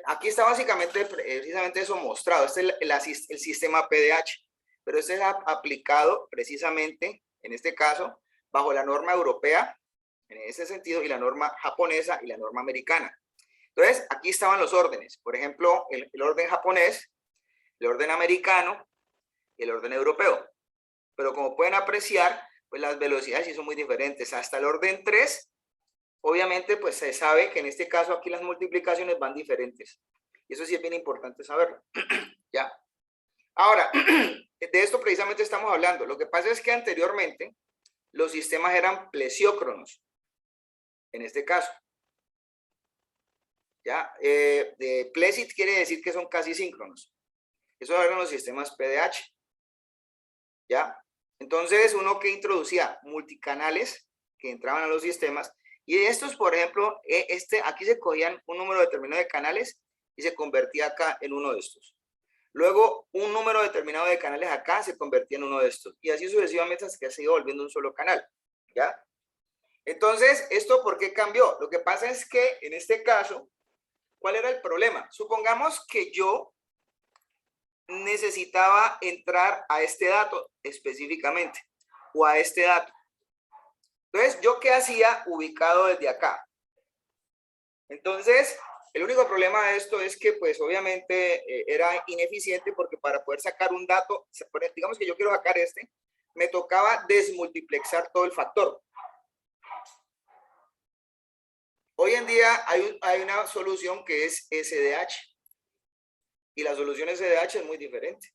Aquí está básicamente precisamente eso mostrado. Este es el sistema PDH, pero este es aplicado precisamente, en este caso, bajo la norma europea, en ese sentido, y la norma japonesa y la norma americana. Entonces, aquí estaban los órdenes. Por ejemplo, el orden japonés, el orden americano y el orden europeo. Pero como pueden apreciar, pues las velocidades sí son muy diferentes. Hasta el orden 3, obviamente, pues se sabe que en este caso aquí las multiplicaciones van diferentes. Y eso sí es bien importante saberlo. ¿Ya? Ahora, de esto precisamente estamos hablando. Lo que pasa es que anteriormente los sistemas eran plesiócronos. En este caso. ¿Ya? De plesit quiere decir que son casi síncronos. Esos eran los sistemas PDH. ¿Ya? Entonces, uno que introducía multicanales que entraban a los sistemas, y de estos, por ejemplo, aquí se cogían un número determinado de canales y se convertía acá en uno de estos. Luego, un número determinado de canales acá se convertía en uno de estos. Y así sucesivamente hasta que se iba volviendo un solo canal. ¿Ya? Entonces, ¿esto por qué cambió? Lo que pasa es que, en este caso, ¿cuál era el problema? Supongamos que yo necesitaba entrar a este dato específicamente, o a este dato. Entonces, ¿yo qué hacía ubicado desde acá? Entonces, el único problema de esto es que, pues, obviamente, era ineficiente porque para poder sacar un dato, digamos que yo quiero sacar me tocaba desmultiplexar todo el factor. Hoy en día hay una solución que es SDH. Y la solución SDH es muy diferente.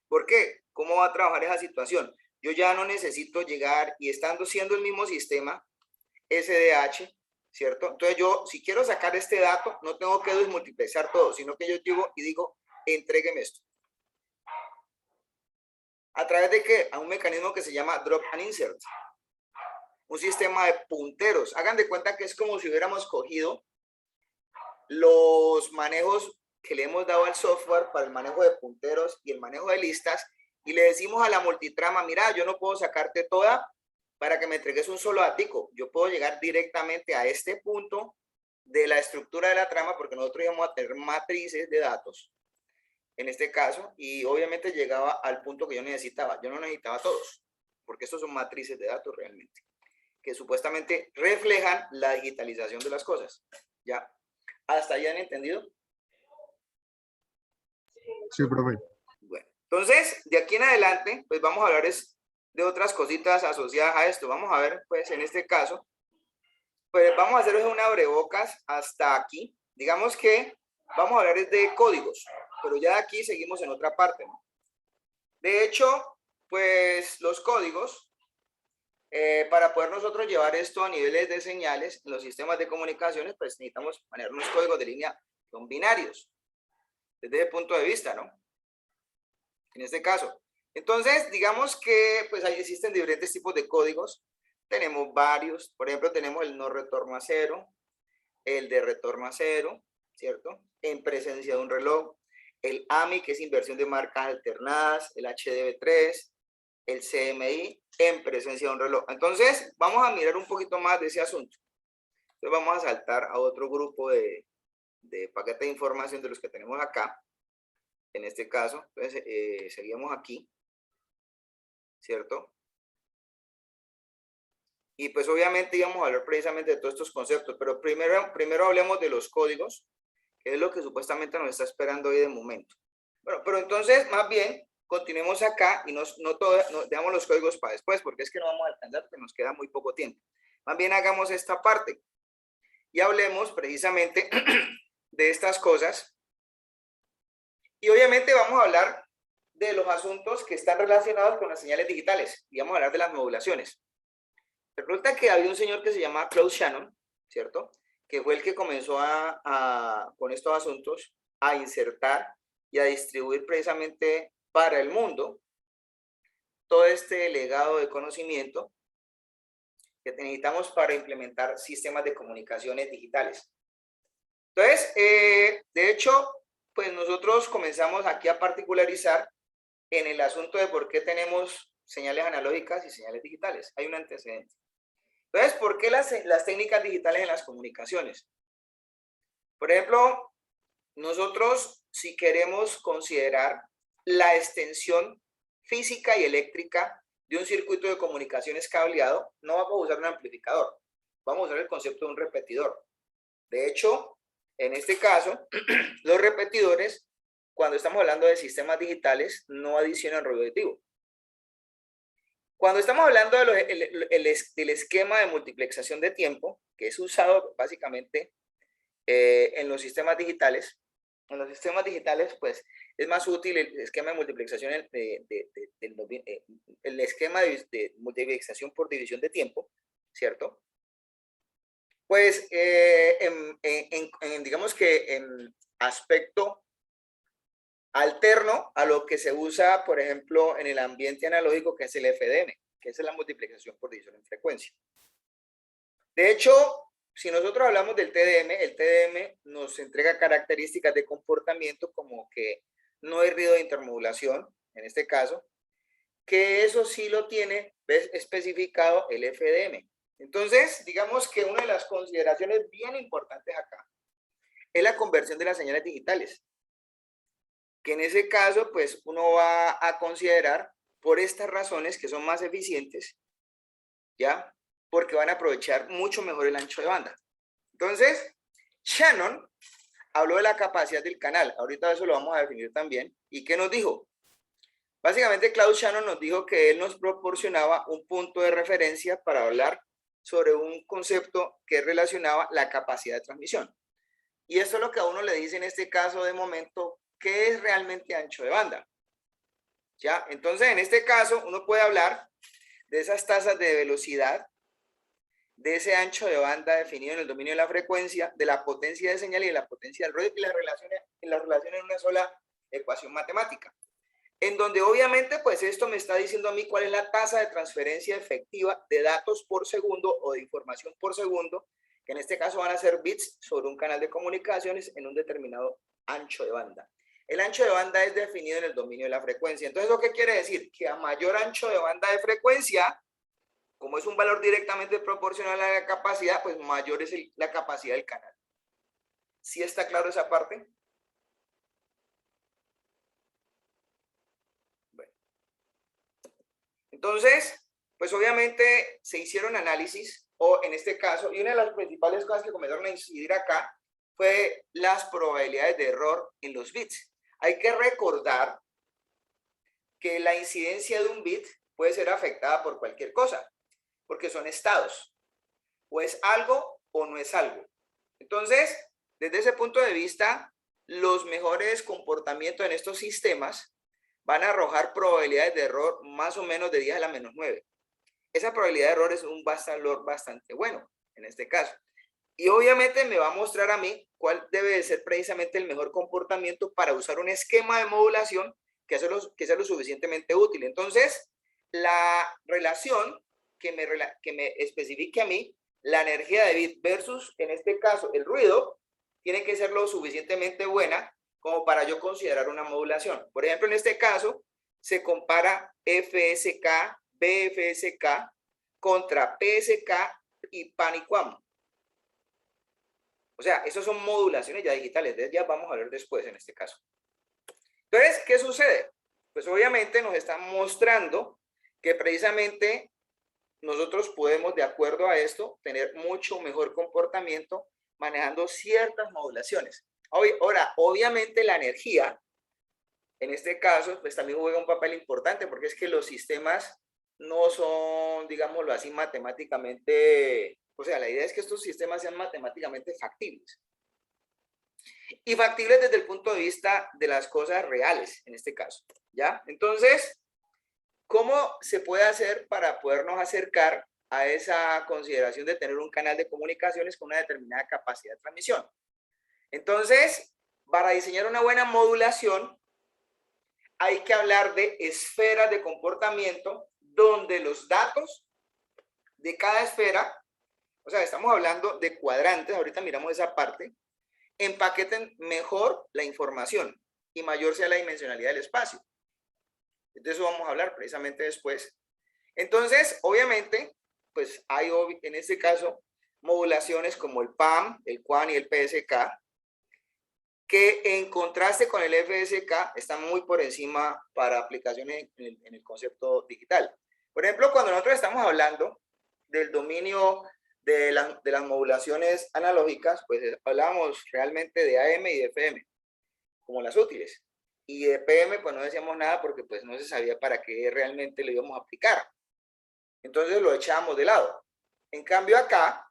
¿Por qué? ¿Cómo va a trabajar esa situación? Yo ya no necesito llegar y siendo el mismo sistema SDH, ¿cierto? Entonces yo, si quiero sacar este dato, no tengo que desmultiplexar todo, sino que yo digo, entrégueme esto. ¿A través de qué? A un mecanismo que se llama drop and insert. Un sistema de punteros. Hagan de cuenta que es como si hubiéramos cogido los manejos que le hemos dado al software para el manejo de punteros y el manejo de listas, y le decimos a la multitrama, mira, yo no puedo sacarte toda para que me entregues un solo datico. Yo puedo llegar directamente a este punto de la estructura de la trama, porque nosotros íbamos a tener matrices de datos, en este caso, y obviamente llegaba al punto que yo necesitaba. Yo no necesitaba todos, porque estos son matrices de datos realmente, que supuestamente reflejan la digitalización de las cosas. ¿Ya? ¿Hasta ahí han entendido? Sí, profe. Bueno, entonces, de aquí en adelante, pues vamos a hablar de otras cositas asociadas a esto. Vamos a ver, pues en este caso, pues vamos a hacer un abrebocas hasta aquí. Digamos que vamos a hablar de códigos, pero ya de aquí seguimos en otra parte, ¿no? De hecho, pues los códigos, para poder nosotros llevar esto a niveles de señales en los sistemas de comunicaciones, pues necesitamos manejar unos códigos de línea que son binarios, desde ese punto de vista, ¿no? En este caso. Entonces, digamos que pues ahí existen diferentes tipos de códigos. Tenemos varios. Por ejemplo, tenemos el no retorno a cero, el de retorno a cero, ¿cierto? En presencia de un reloj. El AMI, que es inversión de marcas alternadas. El HDB3, el CMI, en presencia de un reloj. Entonces, vamos a mirar un poquito más de ese asunto. Entonces, vamos a saltar a otro grupo de paquetes de información de los que tenemos acá. En este caso, entonces, seguimos aquí, ¿cierto? Y pues obviamente íbamos a hablar precisamente de todos estos conceptos, pero primero hablemos de los códigos, que es lo que supuestamente nos está esperando hoy de momento. Bueno, pero entonces, más bien, continuemos acá y no dejamos los códigos para después, porque es que no vamos a alcanzar, porque nos queda muy poco tiempo. Más bien hagamos esta parte y hablemos precisamente de estas cosas. Y obviamente vamos a hablar de los asuntos que están relacionados con las señales digitales y vamos a hablar de las modulaciones. Resulta que había un señor que se llama Claude Shannon, ¿cierto? Que fue el que comenzó con estos asuntos a insertar y a distribuir precisamente para el mundo todo este legado de conocimiento que necesitamos para implementar sistemas de comunicaciones digitales. Entonces, de hecho, pues nosotros comenzamos aquí a particularizar en el asunto de por qué tenemos señales analógicas y señales digitales. Hay un antecedente. Entonces, ¿por qué las técnicas digitales en las comunicaciones? Por ejemplo, nosotros si queremos considerar la extensión física y eléctrica de un circuito de comunicaciones cableado, no vamos a usar un amplificador, vamos a usar el concepto de un repetidor. De hecho, en este caso, los repetidores, cuando estamos hablando de sistemas digitales, no adicionan ruido aditivo. Cuando estamos hablando del esquema de multiplexación de tiempo, que es usado básicamente en los sistemas digitales, pues es más útil el esquema de multiplexación, el esquema de multiplexación por división de tiempo, ¿cierto? Pues digamos que en aspecto alterno a lo que se usa, por ejemplo, en el ambiente analógico, que es el FDM, que es la multiplicación por división en frecuencia. De hecho, si nosotros hablamos del TDM, el TDM nos entrega características de comportamiento como que no hay ruido de intermodulación, en este caso, que eso sí lo tiene especificado el FDM. Entonces, digamos que una de las consideraciones bien importantes acá es la conversión de las señales digitales, que en ese caso, pues uno va a considerar por estas razones que son más eficientes, ¿ya? Porque van a aprovechar mucho mejor el ancho de banda. Entonces, Shannon habló de la capacidad del canal. Ahorita eso lo vamos a definir también. ¿Y qué nos dijo? Básicamente, Claude Shannon nos dijo que él nos proporcionaba un punto de referencia para hablar sobre un concepto que relacionaba la capacidad de transmisión. Y eso es lo que a uno le dice en este caso de momento, ¿qué es realmente ancho de banda? ¿Ya? Entonces, en este caso, uno puede hablar de esas tasas de velocidad, de ese ancho de banda definido en el dominio de la frecuencia, de la potencia de señal y de la potencia del ruido, y las relaciones en una sola ecuación matemática. En donde obviamente, pues esto me está diciendo a mí cuál es la tasa de transferencia efectiva de datos por segundo o de información por segundo, que en este caso van a ser bits sobre un canal de comunicaciones en un determinado ancho de banda. El ancho de banda es definido en el dominio de la frecuencia. Entonces, ¿eso qué quiere decir? Que a mayor ancho de banda de frecuencia, como es un valor directamente proporcional a la capacidad, pues mayor es la capacidad del canal. ¿Sí está claro esa parte? Bueno. Entonces, pues obviamente se hicieron análisis, o en este caso, y una de las principales cosas que comenzaron a incidir acá fue las probabilidades de error en los bits. Hay que recordar que la incidencia de un bit puede ser afectada por cualquier cosa, porque son estados. O es algo o no es algo. Entonces, desde ese punto de vista, los mejores comportamientos en estos sistemas van a arrojar probabilidades de error más o menos de 10 a la menos 9. esa probabilidad de error es un valor bastante bueno en este caso. Y obviamente me va a mostrar a mí cuál debe de ser precisamente el mejor comportamiento para usar un esquema de modulación que sea lo suficientemente útil. Entonces, la relación que me especifique a mí, la energía de bit versus, en este caso, el ruido, tiene que ser lo suficientemente buena como para yo considerar una modulación. Por ejemplo, en este caso, se compara FSK, BFSK contra PSK y PAN y QAM. O sea, esas son modulaciones ya digitales, ya vamos a ver después en este caso. Entonces, ¿qué sucede? Pues obviamente nos están mostrando que precisamente nosotros podemos, de acuerdo a esto, tener mucho mejor comportamiento manejando ciertas modulaciones. Ahora, obviamente la energía, en este caso, pues también juega un papel importante porque es que los sistemas no son, digámoslo así, matemáticamente, o sea, la idea es que estos sistemas sean matemáticamente factibles. Y factibles desde el punto de vista de las cosas reales, en este caso, ¿ya? Entonces, ¿cómo se puede hacer para podernos acercar a esa consideración de tener un canal de comunicaciones con una determinada capacidad de transmisión? Entonces, para diseñar una buena modulación, hay que hablar de esferas de comportamiento donde los datos de cada esfera, o sea, estamos hablando de cuadrantes, ahorita miramos esa parte, empaqueten mejor la información y mayor sea la dimensionalidad del espacio. De eso vamos a hablar precisamente después. Entonces, obviamente, pues hay en este caso modulaciones como el PAM, el QAM y el PSK, que en contraste con el FSK están muy por encima para aplicaciones en el concepto digital. Por ejemplo, cuando nosotros estamos hablando del dominio de las modulaciones analógicas, pues hablamos realmente de AM y de FM, como las útiles. Y de PM, pues no decíamos nada porque pues no se sabía para qué realmente lo íbamos a aplicar. Entonces lo echábamos de lado. En cambio acá,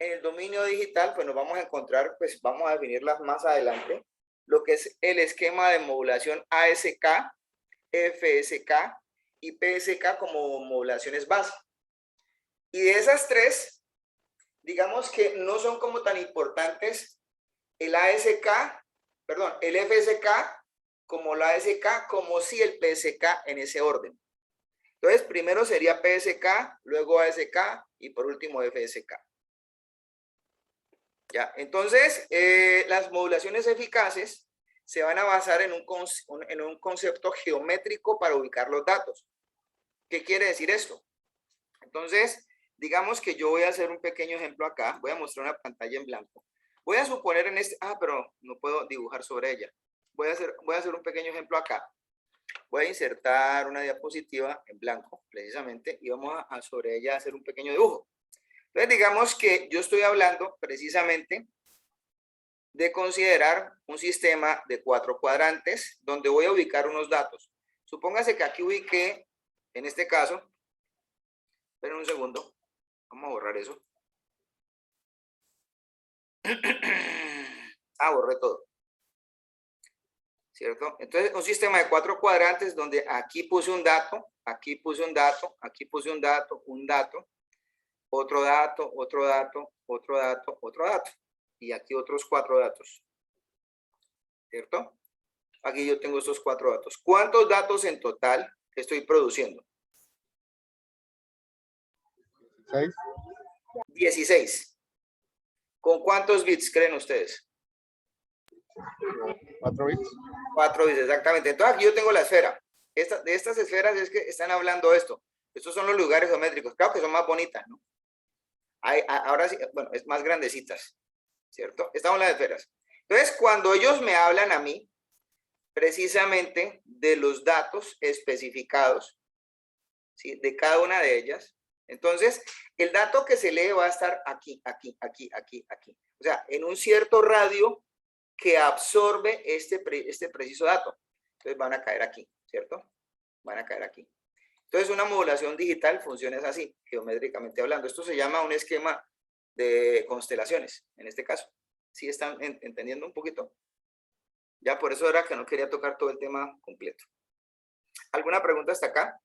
en el dominio digital, pues nos vamos a encontrar, pues vamos a definirlas más adelante, lo que es el esquema de modulación ASK, FSK y PSK como modulaciones base. Y de esas tres, digamos que no son como tan importantes el ASK, perdón, el FSK como la ASK, como sí el PSK en ese orden. Entonces, primero sería PSK, luego ASK y por último FSK. ¿Ya? Entonces, las modulaciones eficaces se van a basar en un concepto geométrico para ubicar los datos. ¿Qué quiere decir esto? Entonces, digamos que yo voy a hacer un pequeño ejemplo acá. Voy a mostrar una pantalla en blanco. Voy a suponer en este... pero no puedo dibujar sobre ella. Voy a hacer un pequeño ejemplo acá. Voy a insertar una diapositiva en blanco, precisamente, y vamos a sobre ella hacer un pequeño dibujo. Entonces, digamos que yo estoy hablando precisamente de considerar un sistema de 4 cuadrantes donde voy a ubicar unos datos. Supóngase que aquí ubiqué, en este caso, esperen un segundo, vamos a borrar eso. Borré todo. ¿Cierto? Entonces, un sistema de 4 cuadrantes donde aquí puse un dato, aquí puse un dato, aquí puse un dato, otro dato, otro dato, otro dato, otro dato. Y aquí otros 4 datos. ¿Cierto? Aquí yo tengo estos 4 datos. ¿Cuántos datos en total estoy produciendo? 6. 16. ¿Con cuántos bits creen ustedes? 4 bits. 4 bits, exactamente. Entonces aquí yo tengo la esfera. De estas esferas es que están hablando esto. Estos son los lugares geométricos. Claro que son más bonitas, ¿no? Ahora sí, bueno, es más grandecitas, ¿cierto? Estamos en las esferas. Entonces, cuando ellos me hablan a mí, precisamente de los datos especificados, ¿sí? De cada una de ellas, entonces, el dato que se lee va a estar aquí, aquí, aquí, aquí, aquí. O sea, en un cierto radio que absorbe este preciso dato. Entonces, van a caer aquí, ¿cierto? Van a caer aquí. Entonces, una modulación digital funciona así, geométricamente hablando. Esto se llama un esquema de constelaciones, en este caso. ¿Sí están entendiendo un poquito? Ya, por eso era que no quería tocar todo el tema completo. ¿Alguna pregunta hasta acá?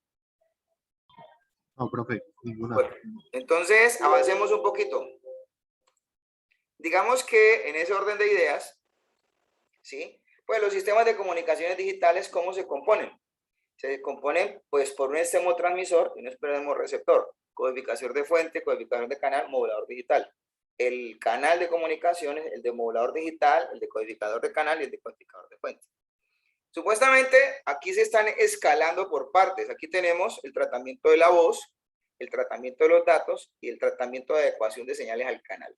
No, profe, ninguna. Bueno, entonces avancemos un poquito. Digamos que en ese orden de ideas, ¿sí? Pues los sistemas de comunicaciones digitales, ¿cómo se componen? Se componen pues por un extremo transmisor y un extremo receptor, codificador de fuente, codificador de canal, modulador digital. El canal de comunicaciones, el de modulador digital, el de codificador de canal y el de codificador de fuente. Supuestamente aquí se están escalando por partes. Aquí tenemos el tratamiento de la voz, el tratamiento de los datos y el tratamiento de adecuación de señales al canal.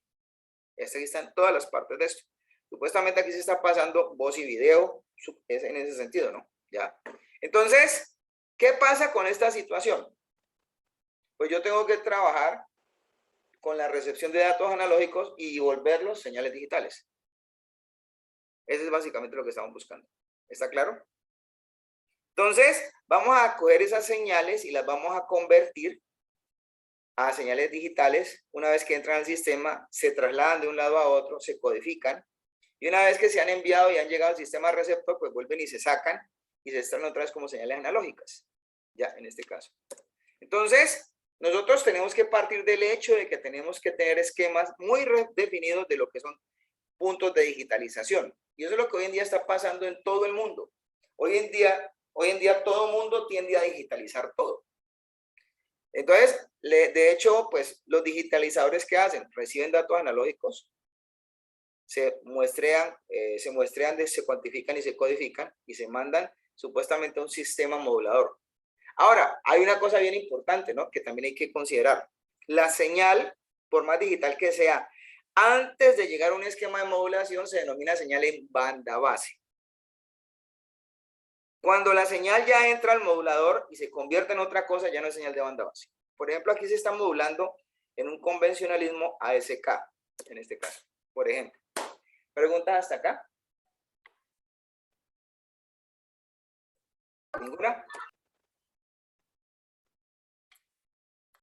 Aquí están todas las partes de esto. Supuestamente aquí se está pasando voz y video, es en ese sentido, ¿no? Ya. Entonces, ¿qué pasa con esta situación? Pues yo tengo que trabajar con la recepción de datos analógicos y volverlos señales digitales. Eso es básicamente lo que estamos buscando. ¿Está claro? Entonces, vamos a coger esas señales y las vamos a convertir a señales digitales. Una vez que entran al sistema, se trasladan de un lado a otro, se codifican. Y una vez que se han enviado y han llegado al sistema receptor, pues vuelven y se sacan y se extraen otra vez como señales analógicas. Ya, en este caso. Entonces, nosotros tenemos que partir del hecho de que tenemos que tener esquemas muy definidos de lo que son puntos de digitalización. Y eso es lo que hoy en día está pasando en todo el mundo. Hoy en día todo el mundo tiende a digitalizar todo. Entonces, de hecho, pues los digitalizadores, ¿qué hacen? Reciben datos analógicos, se muestrean, se cuantifican y se codifican y se mandan supuestamente a un sistema modulador. Ahora, hay una cosa bien importante, ¿no? Que también hay que considerar. La señal, por más digital que sea, antes de llegar a un esquema de modulación, se denomina señal en banda base. Cuando la señal ya entra al modulador y se convierte en otra cosa, ya no es señal de banda base. Por ejemplo, aquí se está modulando en un convencionalismo ASK, en este caso, por ejemplo. ¿Preguntas hasta acá? ¿Ninguna?